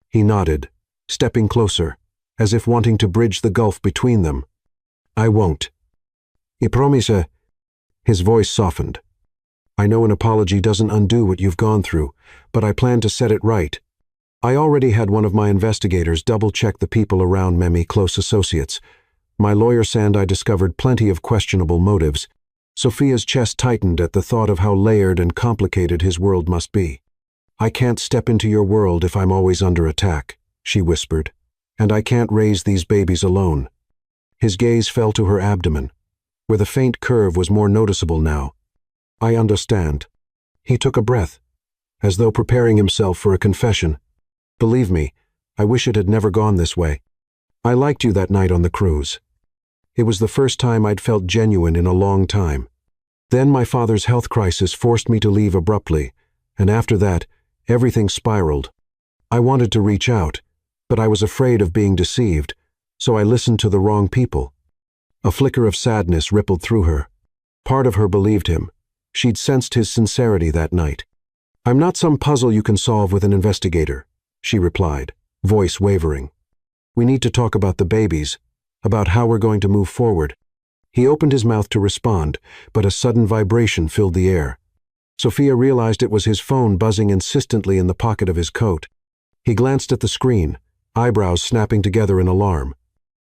He nodded, stepping closer, as if wanting to bridge the gulf between them. "I won't. I promise." His voice softened. "I know an apology doesn't undo what you've gone through, but I plan to set it right. I already had one of my investigators double-check the people around Memi close associates. My lawyers and I discovered plenty of questionable motives." Sophia's chest tightened at the thought of how layered and complicated his world must be. "I can't step into your world if I'm always under attack," she whispered, "and I can't raise these babies alone." His gaze fell to her abdomen, where the faint curve was more noticeable now. "I understand." He took a breath, as though preparing himself for a confession. "Believe me, I wish it had never gone this way. I liked you that night on the cruise. It was the first time I'd felt genuine in a long time. Then my father's health crisis forced me to leave abruptly, and after that, everything spiraled. I wanted to reach out, but I was afraid of being deceived, so I listened to the wrong people." A flicker of sadness rippled through her. Part of her believed him. She'd sensed his sincerity that night. "I'm not some puzzle you can solve with an investigator," she replied, voice wavering. "We need to talk about the babies, about how we're going to move forward." He opened his mouth to respond, but a sudden vibration filled the air. Sophia realized it was his phone buzzing insistently in the pocket of his coat. He glanced at the screen, eyebrows snapping together in alarm.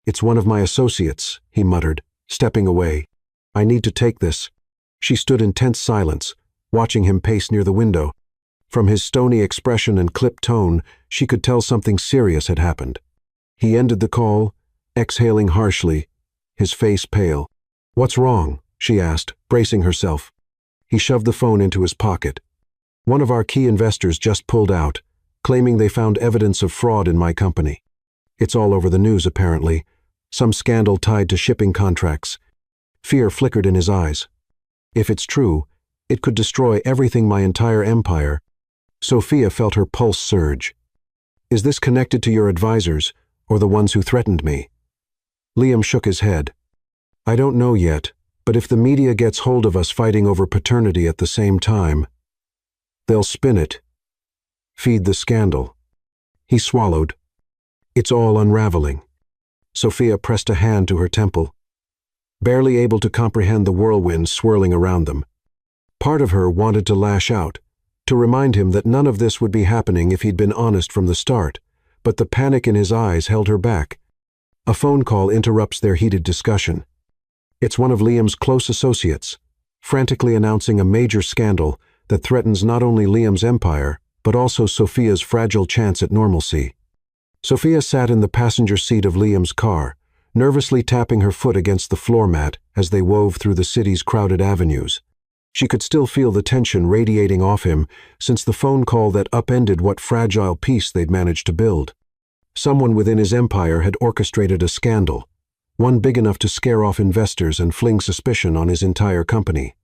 "It's one of my associates," he muttered, stepping away. "I need to take this." She stood in tense silence, watching him pace near the window. From his stony expression and clipped tone, she could tell something serious had happened. He ended the call, exhaling harshly, his face pale. "What's wrong?" she asked, bracing herself. He shoved the phone into his pocket. "One of our key investors just pulled out. claiming they found evidence of fraud in my company. It's all over the news, apparently. Some scandal tied to shipping contracts. Fear flickered in his eyes. If it's true, it could destroy everything, my entire empire. Sophia felt her pulse surge. Is this connected to your advisors, or the ones who threatened me? Liam shook his head. I don't know yet, but if the media gets hold of us fighting over paternity at the same time, they'll spin it. Feed the scandal. He swallowed. It's all unraveling. Sophia pressed a hand to her temple, barely able to comprehend the whirlwind swirling around them. Part of her wanted to lash out, to remind him that none of this would be happening if he'd been honest from the start, but the panic in his eyes held her back. A phone call interrupts their heated discussion. It's one of Liam's close associates, frantically announcing a major scandal that threatens not only Liam's empire, but also Sophia's fragile chance at normalcy. Sophia sat in the passenger seat of Liam's car, nervously tapping her foot against the floor mat as they wove through the city's crowded avenues. She could still feel the tension radiating off him since the phone call that upended what fragile peace they'd managed to build. Someone within his empire had orchestrated a scandal, one big enough to scare off investors and fling suspicion on his entire company.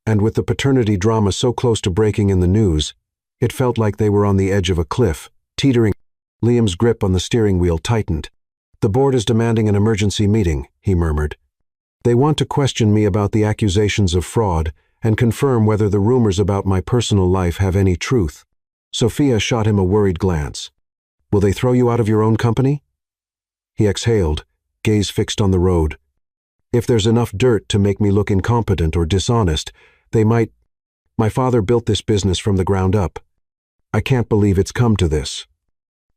And with the paternity drama so close to breaking in the news, it felt like they were on the edge of a cliff, teetering. Liam's grip on the steering wheel tightened. The board is demanding an emergency meeting, he murmured. They want to question me about the accusations of fraud and confirm whether the rumors about my personal life have any truth. Sophia shot him a worried glance. Will they throw you out of your own company? He exhaled, gaze fixed on the road. If there's enough dirt to make me look incompetent or dishonest, they might. My father built this business from the ground up. I can't believe it's come to this.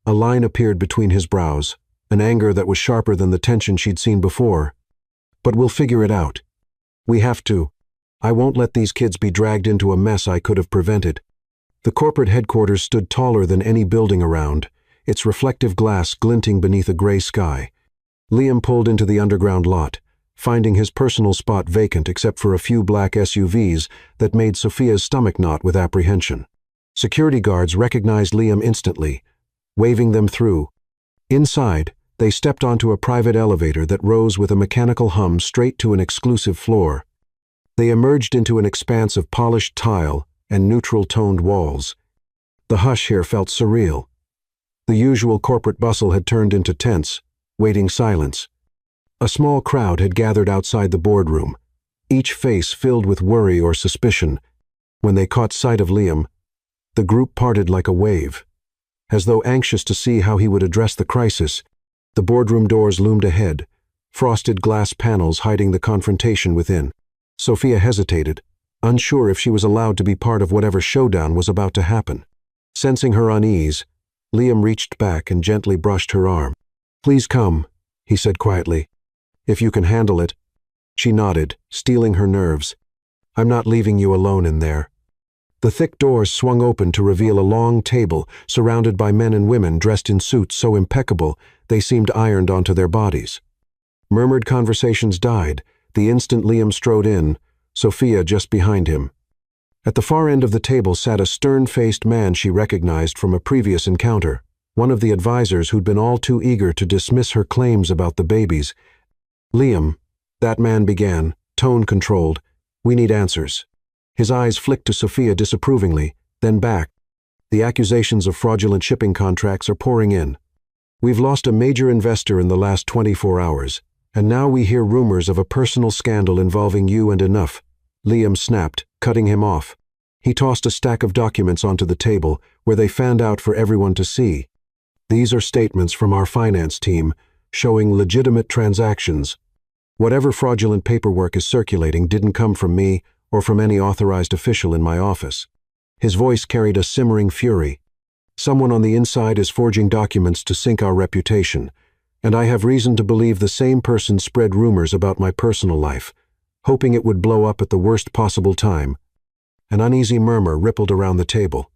A line appeared between his brows, an anger that was sharper than the tension she'd seen before. But we'll figure it out. We have to. I won't let these kids be dragged into a mess I could have prevented. The corporate headquarters stood taller than any building around, its reflective glass glinting beneath a gray sky. Liam pulled into the underground lot, finding his personal spot vacant except for a few black SUVs that made Sophia's stomach knot with apprehension. Security guards recognized Liam instantly, waving them through. Inside, they stepped onto a private elevator that rose with a mechanical hum straight to an exclusive floor. They emerged into an expanse of polished tile and neutral-toned walls. The hush here felt surreal. The usual corporate bustle had turned into tense, waiting silence. A small crowd had gathered outside the boardroom, each face filled with worry or suspicion. When they caught sight of Liam, the group parted like a wave. As though anxious to see how he would address the crisis, the boardroom doors loomed ahead, frosted glass panels hiding the confrontation within. Sophia hesitated, unsure if she was allowed to be part of whatever showdown was about to happen. Sensing her unease, Liam reached back and gently brushed her arm. Please come, he said quietly. If you can handle it. She nodded, steeling her nerves. I'm not leaving you alone in there. The thick doors swung open to reveal a long table surrounded by men and women dressed in suits so impeccable they seemed ironed onto their bodies. Murmured conversations died the instant Liam strode in, Sophia just behind him. At the far end of the table sat a stern-faced man she recognized from a previous encounter, one of the advisors who'd been all too eager to dismiss her claims about the babies. Liam, that man began, tone controlled. We need answers. His eyes flicked to Sophia disapprovingly, then back. The accusations of fraudulent shipping contracts are pouring in. We've lost a major investor in the last 24 hours, and now we hear rumors of a personal scandal involving you and enough. Liam snapped, cutting him off. He tossed a stack of documents onto the table, where they fanned out for everyone to see. These are statements from our finance team, showing legitimate transactions. Whatever fraudulent paperwork is circulating didn't come from me or from any authorized official in my office. His voice carried a simmering fury. Someone on the inside is forging documents to sink our reputation, and I have reason to believe the same person spread rumors about my personal life, hoping it would blow up at the worst possible time. An uneasy murmur rippled around the table.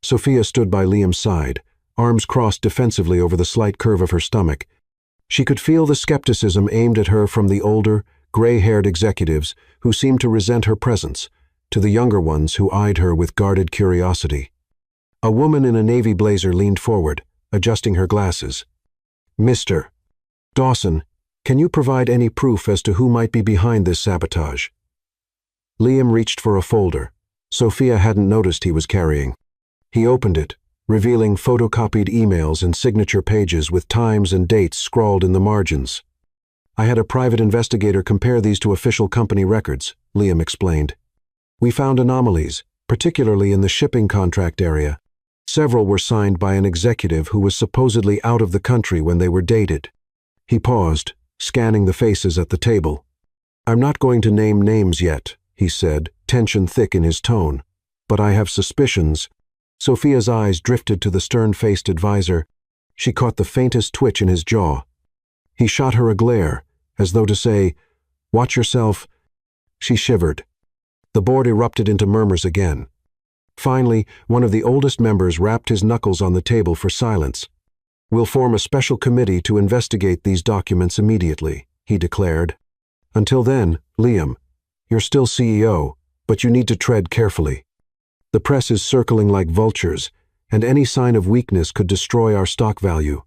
Sophia stood by Liam's side, arms crossed defensively over the slight curve of her stomach. She could feel the skepticism aimed at her from the older, gray-haired executives who seemed to resent her presence, to the younger ones who eyed her with guarded curiosity. A woman in a navy blazer leaned forward, adjusting her glasses. "Mr. Dawson, can you provide any proof as to who might be behind this sabotage?" Liam reached for a folder Sophia hadn't noticed he was carrying. He opened it, revealing photocopied emails and signature pages with times and dates scrawled in the margins. "I had a private investigator compare these to official company records," Liam explained. "We found anomalies, particularly in the shipping contract area. Several were signed by an executive who was supposedly out of the country when they were dated." He paused, scanning the faces at the table. "I'm not going to name names yet," he said, tension thick in his tone. "But I have suspicions." Sophia's eyes drifted to the stern-faced advisor. She caught the faintest twitch in his jaw. He shot her a glare, as though to say, "Watch yourself." She shivered. The board erupted into murmurs again. Finally, one of the oldest members rapped his knuckles on the table for silence. "We'll form a special committee to investigate these documents immediately," he declared. "Until then, Liam, you're still CEO, but you need to tread carefully. The press is circling like vultures, and any sign of weakness could destroy our stock value."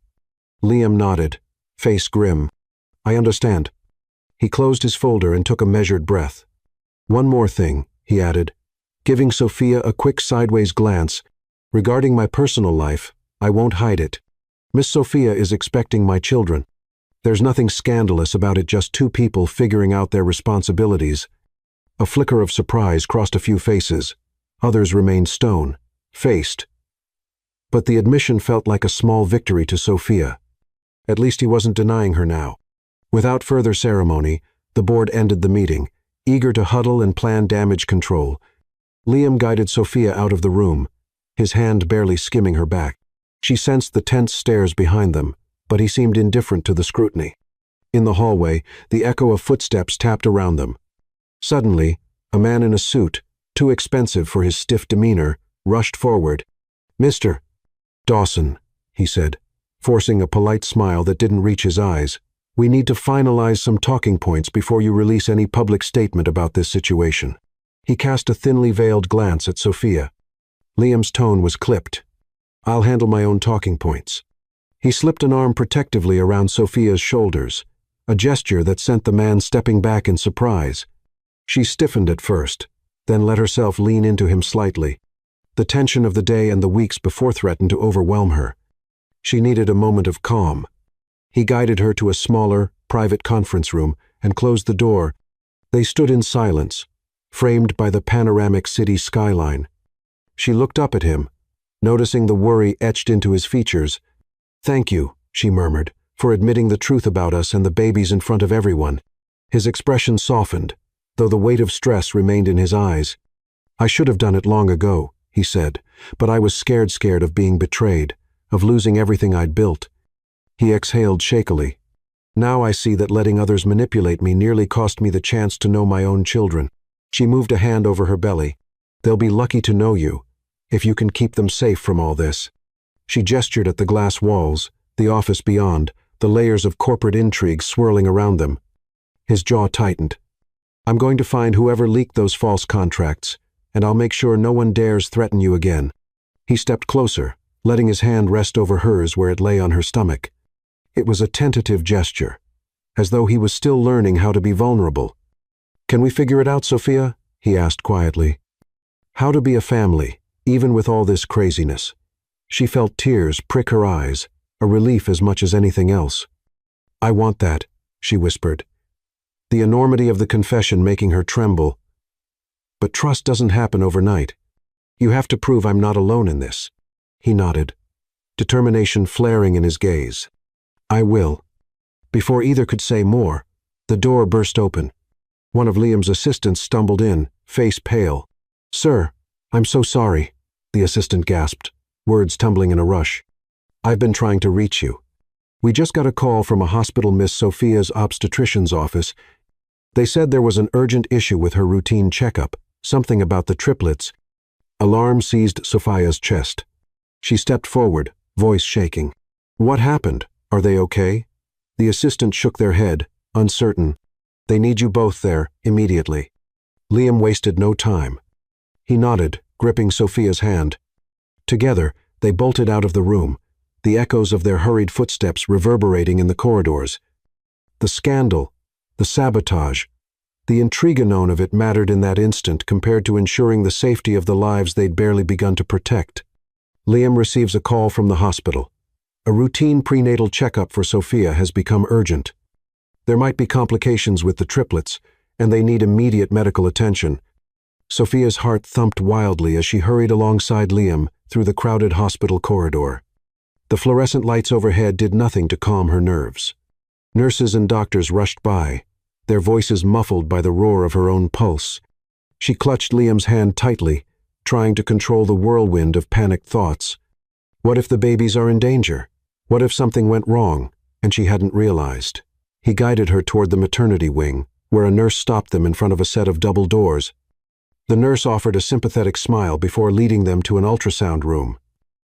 Liam nodded, face grim. "I understand." He closed his folder and took a measured breath. "One more thing," he added, giving Sophia a quick sideways glance. "Regarding my personal life, I won't hide it. Miss Sophia is expecting my children. There's nothing scandalous about it, just two people figuring out their responsibilities." A flicker of surprise crossed a few faces. Others remained stone-faced. But the admission felt like a small victory to Sophia. At least he wasn't denying her now. Without further ceremony, the board ended the meeting, eager to huddle and plan damage control. Liam guided Sophia out of the room, his hand barely skimming her back. She sensed the tense stares behind them, but he seemed indifferent to the scrutiny. In the hallway, the echo of footsteps tapped around them. Suddenly, a man in a suit, too expensive for his stiff demeanor, rushed forward. "Mr. Dawson," he said, forcing a polite smile that didn't reach his eyes, "we need to finalize some talking points before you release any public statement about this situation." He cast a thinly veiled glance at Sophia. Liam's tone was clipped. "I'll handle my own talking points." He slipped an arm protectively around Sophia's shoulders, a gesture that sent the man stepping back in surprise. She stiffened at first, then let herself lean into him slightly. The tension of the day and the weeks before threatened to overwhelm her. She needed a moment of calm. He guided her to a smaller, private conference room and closed the door. They stood in silence, framed by the panoramic city skyline. She looked up at him, noticing the worry etched into his features. "Thank you," she murmured, "for admitting the truth about us and the babies in front of everyone." His expression softened, though the weight of stress remained in his eyes. "I should have done it long ago," he said, "but I was scared of being betrayed, of losing everything I'd built." He exhaled shakily. "Now I see that letting others manipulate me nearly cost me the chance to know my own children." She moved a hand over her belly. "They'll be lucky to know you, if you can keep them safe from all this." She gestured at the glass walls, the office beyond, the layers of corporate intrigue swirling around them. His jaw tightened. "I'm going to find whoever leaked those false contracts, and I'll make sure no one dares threaten you again." He stepped closer, letting his hand rest over hers where it lay on her stomach. It was a tentative gesture, as though he was still learning how to be vulnerable. "Can we figure it out, Sophia?" he asked quietly. "How to be a family, even with all this craziness." She felt tears prick her eyes, a relief as much as anything else. "I want that," she whispered, the enormity of the confession making her tremble. "But trust doesn't happen overnight. You have to prove I'm not alone in this." He nodded, determination flaring in his gaze. "I will." Before either could say more, the door burst open. One of Liam's assistants stumbled in, face pale. "Sir, I'm so sorry," the assistant gasped, words tumbling in a rush. "I've been trying to reach you. We just got a call from a hospital Miss Sophia's obstetrician's office. They said there was an urgent issue with her routine checkup, something about the triplets." Alarm seized Sophia's chest. She stepped forward, voice shaking. "What happened? Are they okay?" The assistant shook their head, uncertain. "They need you both there, immediately." Liam wasted no time. He nodded, gripping Sophia's hand. Together, they bolted out of the room, the echoes of their hurried footsteps reverberating in the corridors. The scandal, the sabotage, the intrigue known of it mattered in that instant compared to ensuring the safety of the lives they'd barely begun to protect. Liam receives a call from the hospital. A routine prenatal checkup for Sophia has become urgent. There might be complications with the triplets, and they need immediate medical attention. Sophia's heart thumped wildly as she hurried alongside Liam through the crowded hospital corridor. The fluorescent lights overhead did nothing to calm her nerves. Nurses and doctors rushed by, their voices muffled by the roar of her own pulse. She clutched Liam's hand tightly, trying to control the whirlwind of panicked thoughts. What if the babies are in danger? What if something went wrong, and she hadn't realized? He guided her toward the maternity wing, where a nurse stopped them in front of a set of double doors. The nurse offered a sympathetic smile before leading them to an ultrasound room.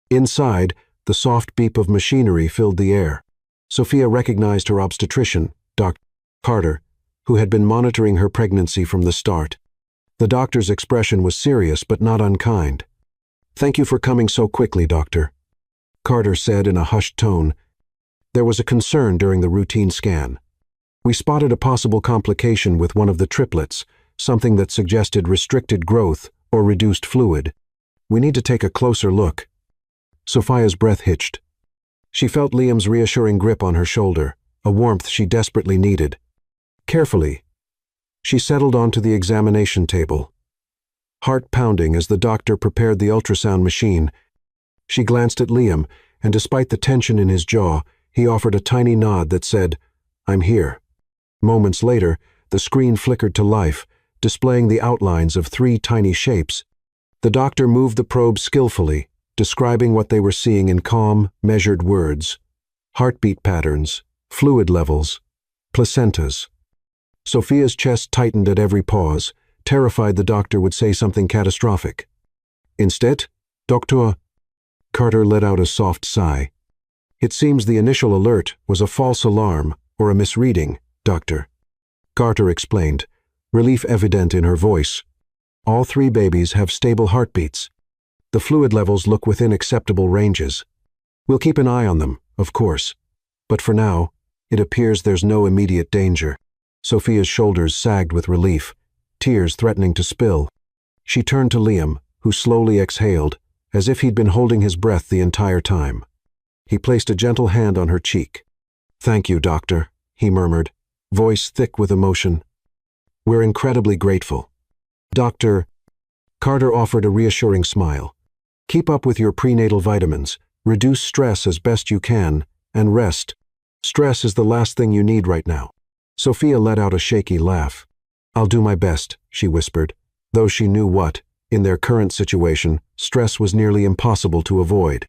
Inside, the soft beep of machinery filled the air. Sophia recognized her obstetrician, Dr. Carter, who had been monitoring her pregnancy from the start. The doctor's expression was serious but not unkind. "Thank you for coming so quickly, Doctor," Carter said in a hushed tone. There was a concern during the routine scan. "We spotted a possible complication with one of the triplets, something that suggested restricted growth or reduced fluid. We need to take a closer look." Sophia's breath hitched. She felt Liam's reassuring grip on her shoulder, a warmth she desperately needed. Carefully, she settled onto the examination table. Heart pounding as the doctor prepared the ultrasound machine, she glanced at Liam, and despite the tension in his jaw, he offered a tiny nod that said, "I'm here." Moments later, the screen flickered to life, displaying the outlines of 3 tiny shapes. The doctor moved the probe skillfully, describing what they were seeing in calm, measured words. Heartbeat patterns, fluid levels, placentas. Sophia's chest tightened at every pause, terrified the doctor would say something catastrophic. Instead, Doctor Carter let out a soft sigh. "It seems the initial alert was a false alarm or a misreading, Doctor," Carter explained, relief evident in her voice. "All 3 babies have stable heartbeats. The fluid levels look within acceptable ranges. We'll keep an eye on them, of course. But for now, it appears there's no immediate danger." Sophia's shoulders sagged with relief, tears threatening to spill. She turned to Liam, who slowly exhaled, as if he'd been holding his breath the entire time. He placed a gentle hand on her cheek. "Thank you, Doctor," he murmured, voice thick with emotion. "We're incredibly grateful." "Dr." Carter offered a reassuring smile. "Keep up with your prenatal vitamins, reduce stress as best you can, and rest. Stress is the last thing you need right now." Sophia let out a shaky laugh. "I'll do my best," she whispered, though she knew what, in their current situation, stress was nearly impossible to avoid.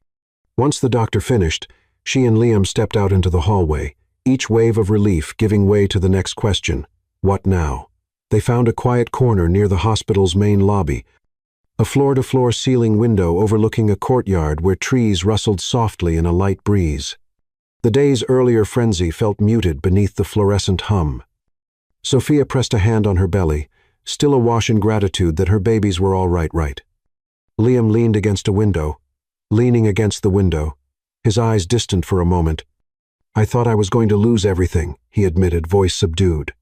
Once the doctor finished, she and Liam stepped out into the hallway, each wave of relief giving way to the next question: what now? They found a quiet corner near the hospital's main lobby, a floor-to-floor ceiling window overlooking a courtyard where trees rustled softly in a light breeze. The day's earlier frenzy felt muted beneath the fluorescent hum. Sophia pressed a hand on her belly, still awash in gratitude that her babies were all right. Liam leaned against a window, leaning against the window, his eyes distant for a moment. "I thought I was going to lose everything," he admitted, voice subdued.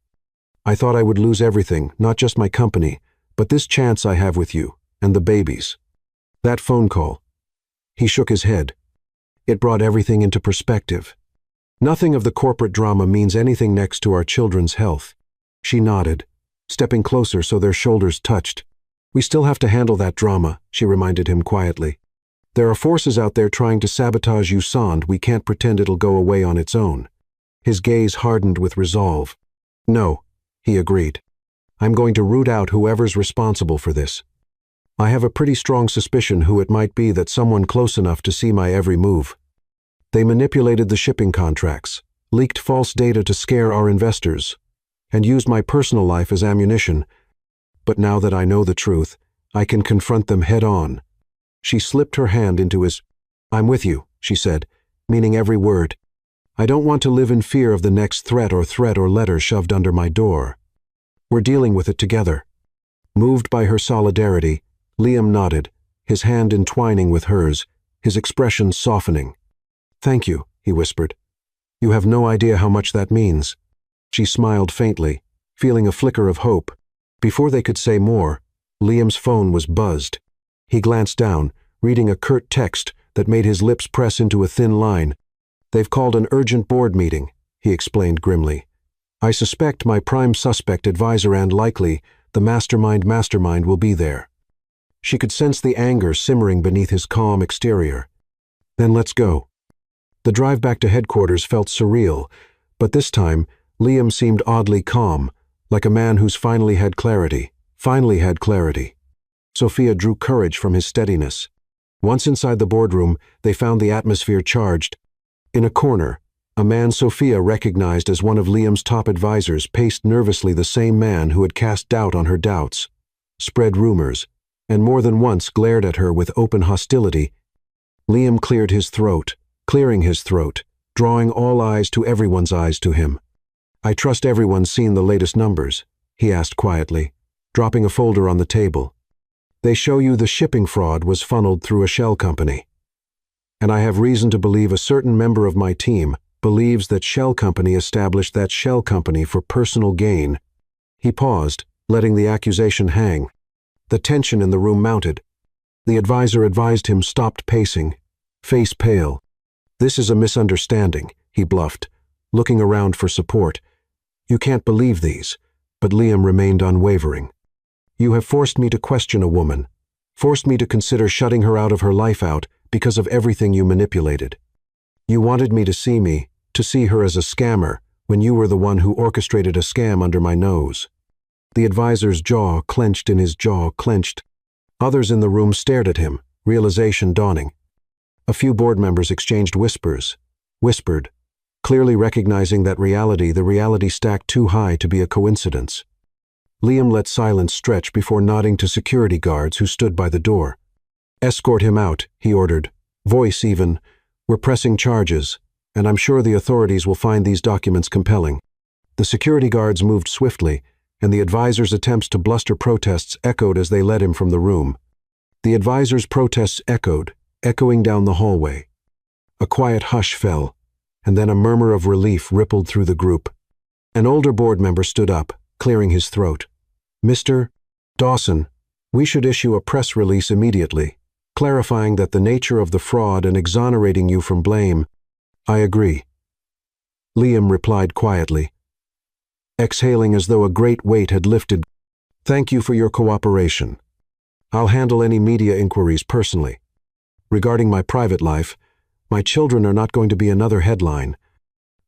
"I thought I would lose everything, not just my company, but this chance I have with you, and the babies. That phone call." He shook his head. It brought everything into perspective. "Nothing of the corporate drama means anything next to our children's health." She nodded, stepping closer so their shoulders touched. "We still have to handle that drama," she reminded him quietly. "There are forces out there trying to sabotage USAND. We can't pretend it'll go away on its own." His gaze hardened with resolve. "No," he agreed. "I'm going to root out whoever's responsible for this. I have a pretty strong suspicion who it might be, that someone close enough to see my every move. They manipulated the shipping contracts, leaked false data to scare our investors, and used my personal life as ammunition. But now that I know the truth, I can confront them head-on." She slipped her hand into his. "I'm with you," she said, meaning every word. "I don't want to live in fear of the next threat or letter shoved under my door. We're dealing with it together." Moved by her solidarity, Liam nodded, his hand entwining with hers, his expression softening. "Thank you," he whispered. "You have no idea how much that means." She smiled faintly, feeling a flicker of hope. Before they could say more, Liam's phone was buzzed. He glanced down, reading a curt text that made his lips press into a thin line. "They've called an urgent board meeting," he explained grimly. "I suspect my prime suspect advisor and likely the mastermind will be there." She could sense the anger simmering beneath his calm exterior. "Then let's go." The drive back to headquarters felt surreal, but this time Liam seemed oddly calm, like a man who's finally had clarity. Sophia drew courage from his steadiness. Once inside the boardroom, they found the atmosphere charged. In a corner, a man Sophia recognized as one of Liam's top advisors paced nervously, the same man who had cast doubt on her doubts, spread rumors, and more than once glared at her with open hostility. Liam clearing his throat, drawing all eyes to everyone's eyes to him. "I trust everyone's seen the latest numbers," he asked quietly, dropping a folder on the table. "They show you the shipping fraud was funneled through a shell company. And I have reason to believe a certain member of my team believes that shell company established that shell company for personal gain." He paused, letting the accusation hang. The tension in the room mounted. The advisor advised him stopped pacing, face pale. "This is a misunderstanding," he bluffed, looking around for support. "You can't believe these," but Liam remained unwavering. "You have forced me to question a woman, forced me to consider shutting her out of her life out because of everything you manipulated. You wanted me to see her as a scammer when you were the one who orchestrated a scam under my nose." The advisor's jaw clenched. Others in the room stared at him, realization dawning. A few board members exchanged whispered, clearly recognizing that the reality stacked too high to be a coincidence. Liam let silence stretch before nodding to security guards who stood by the door. "Escort him out," he ordered, voice even. "We're pressing charges, and I'm sure the authorities will find these documents compelling." The security guards moved swiftly, and the advisor's attempts to bluster protests echoed as they led him from the room. The advisor's protests echoing down the hallway. A quiet hush fell, and then a murmur of relief rippled through the group. An older board member stood up, clearing his throat. "Mr. Dawson, we should issue a press release immediately, clarifying that the nature of the fraud and exonerating you from blame." "I agree," Liam replied quietly, exhaling as though a great weight had lifted. "Thank you for your cooperation. I'll handle any media inquiries personally. Regarding my private life, my children are not going to be another headline."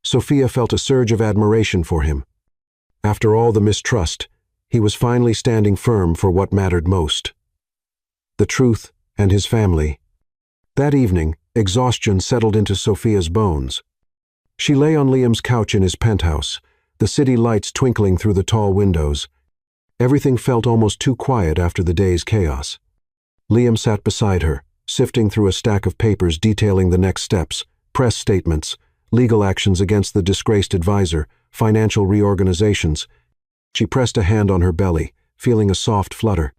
Sophia felt a surge of admiration for him. After all the mistrust, he was finally standing firm for what mattered most: the truth and his family. That evening, exhaustion settled into Sophia's bones. She lay on Liam's couch in his penthouse, the city lights twinkling through the tall windows. Everything felt almost too quiet after the day's chaos. Liam sat beside her, sifting through a stack of papers detailing the next steps: press statements, legal actions against the disgraced advisor, financial reorganizations. She pressed a hand on her belly, feeling a soft flutter.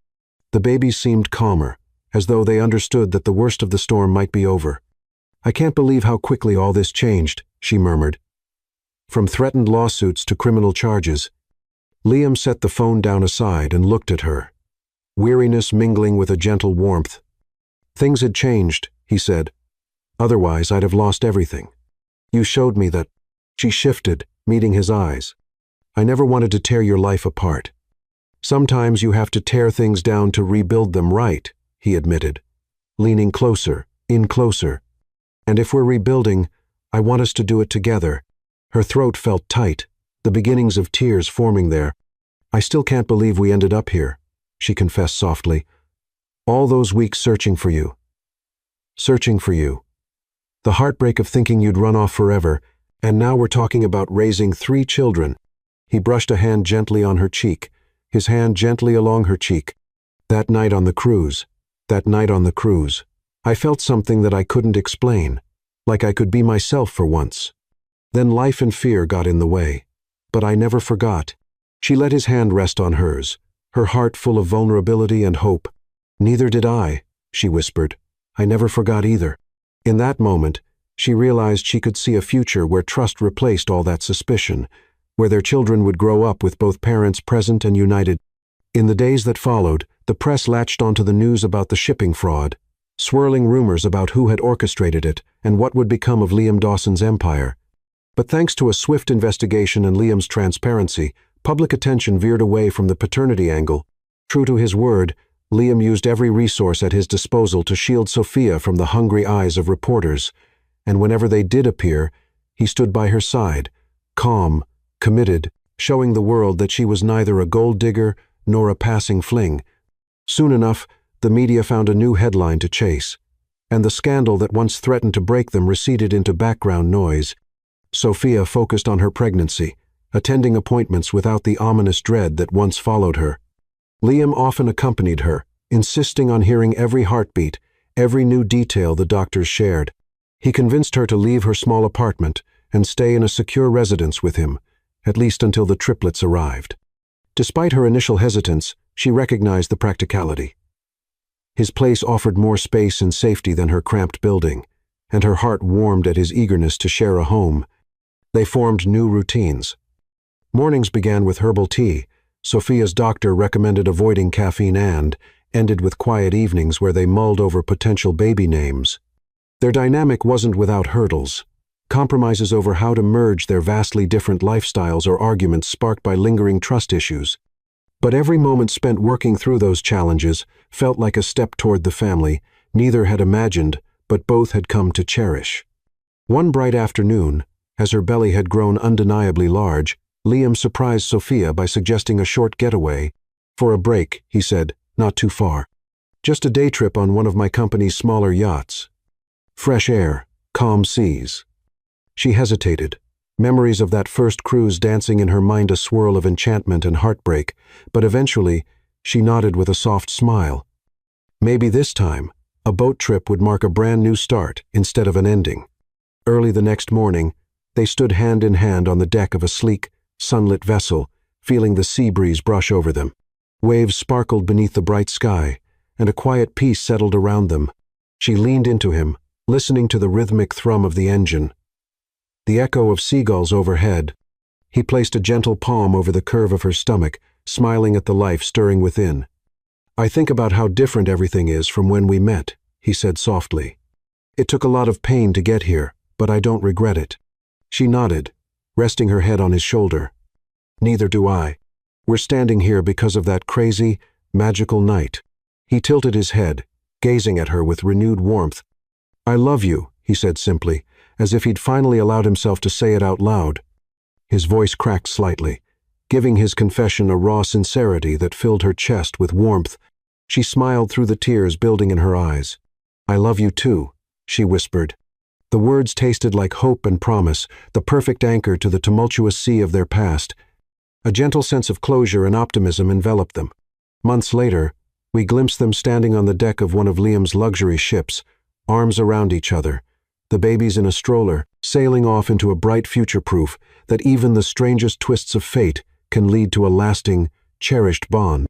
The babies seemed calmer, as though they understood that the worst of the storm might be over. "I can't believe how quickly all this changed," she murmured. "From threatened lawsuits to criminal charges." Liam set the phone down aside and looked at her, weariness mingling with a gentle warmth. "Things had changed," he said. "Otherwise, I'd have lost everything. You showed me that." She shifted, meeting his eyes. "I never wanted to tear your life apart. Sometimes you have to tear things down to rebuild them right," he admitted, leaning closer. "And if we're rebuilding, I want us to do it together." Her throat felt tight, the beginnings of tears forming there. "I still can't believe we ended up here," she confessed softly. "All those weeks searching for you. The heartbreak of thinking you'd run off forever, and now we're talking about raising 3 children." He brushed a hand gently on her cheek, his hand gently along her cheek. That night on the cruise, I felt something that I couldn't explain, like I could be myself for once. Then life and fear got in the way. But I never forgot." She let his hand rest on hers, her heart full of vulnerability and hope. "Neither did I," she whispered. "I never forgot either." In that moment, she realized she could see a future where trust replaced all that suspicion, where their children would grow up with both parents present and united. In the days that followed, the press latched onto the news about the shipping fraud, swirling rumors about who had orchestrated it and what would become of Liam Dawson's empire. But thanks to a swift investigation and Liam's transparency, public attention veered away from the paternity angle. True to his word, Liam used every resource at his disposal to shield Sophia from the hungry eyes of reporters, and whenever they did appear, he stood by her side, calm, committed, showing the world that she was neither a gold digger nor a passing fling. Soon enough, the media found a new headline to chase, and the scandal that once threatened to break them receded into background noise. Sophia focused on her pregnancy, attending appointments without the ominous dread that once followed her. Liam often accompanied her, insisting on hearing every heartbeat, every new detail the doctors shared. He convinced her to leave her small apartment and stay in a secure residence with him, at least until the triplets arrived. Despite her initial hesitance, she recognized the practicality. His place offered more space and safety than her cramped building, and her heart warmed at his eagerness to share a home. They formed new routines. Mornings began with herbal tea. Sophia's doctor recommended avoiding caffeine and ended with quiet evenings where they mulled over potential baby names. Their dynamic wasn't without hurdles, compromises over how to merge their vastly different lifestyles or arguments sparked by lingering trust issues. But every moment spent working through those challenges felt like a step toward the family neither had imagined, but both had come to cherish. One bright afternoon, as her belly had grown undeniably large, Liam surprised Sophia by suggesting a short getaway. "For a break," he said, "not too far. Just a day trip on one of my company's smaller yachts. Fresh air, calm seas." She hesitated, memories of that first cruise dancing in her mind a swirl of enchantment and heartbreak, but eventually she nodded with a soft smile. Maybe this time, a boat trip would mark a brand new start instead of an ending. Early the next morning, they stood hand in hand on the deck of a sleek, sunlit vessel, feeling the sea breeze brush over them. Waves sparkled beneath the bright sky, and a quiet peace settled around them. She leaned into him, listening to the rhythmic thrum of the engine, the echo of seagulls overhead. He placed a gentle palm over the curve of her stomach, smiling at the life stirring within. "I think about how different everything is from when we met," he said softly. "It took a lot of pain to get here, but I don't regret it." She nodded, resting her head on his shoulder. "Neither do I. We're standing here because of that crazy, magical night." He tilted his head, gazing at her with renewed warmth. "I love you," he said simply, as if he'd finally allowed himself to say it out loud. His voice cracked slightly, giving his confession a raw sincerity that filled her chest with warmth. She smiled through the tears building in her eyes. "I love you too," she whispered. The words tasted like hope and promise, the perfect anchor to the tumultuous sea of their past. A gentle sense of closure and optimism enveloped them. Months later, we glimpsed them standing on the deck of one of Liam's luxury ships, arms around each other, the babies in a stroller, sailing off into a bright future proof that even the strangest twists of fate can lead to a lasting, cherished bond.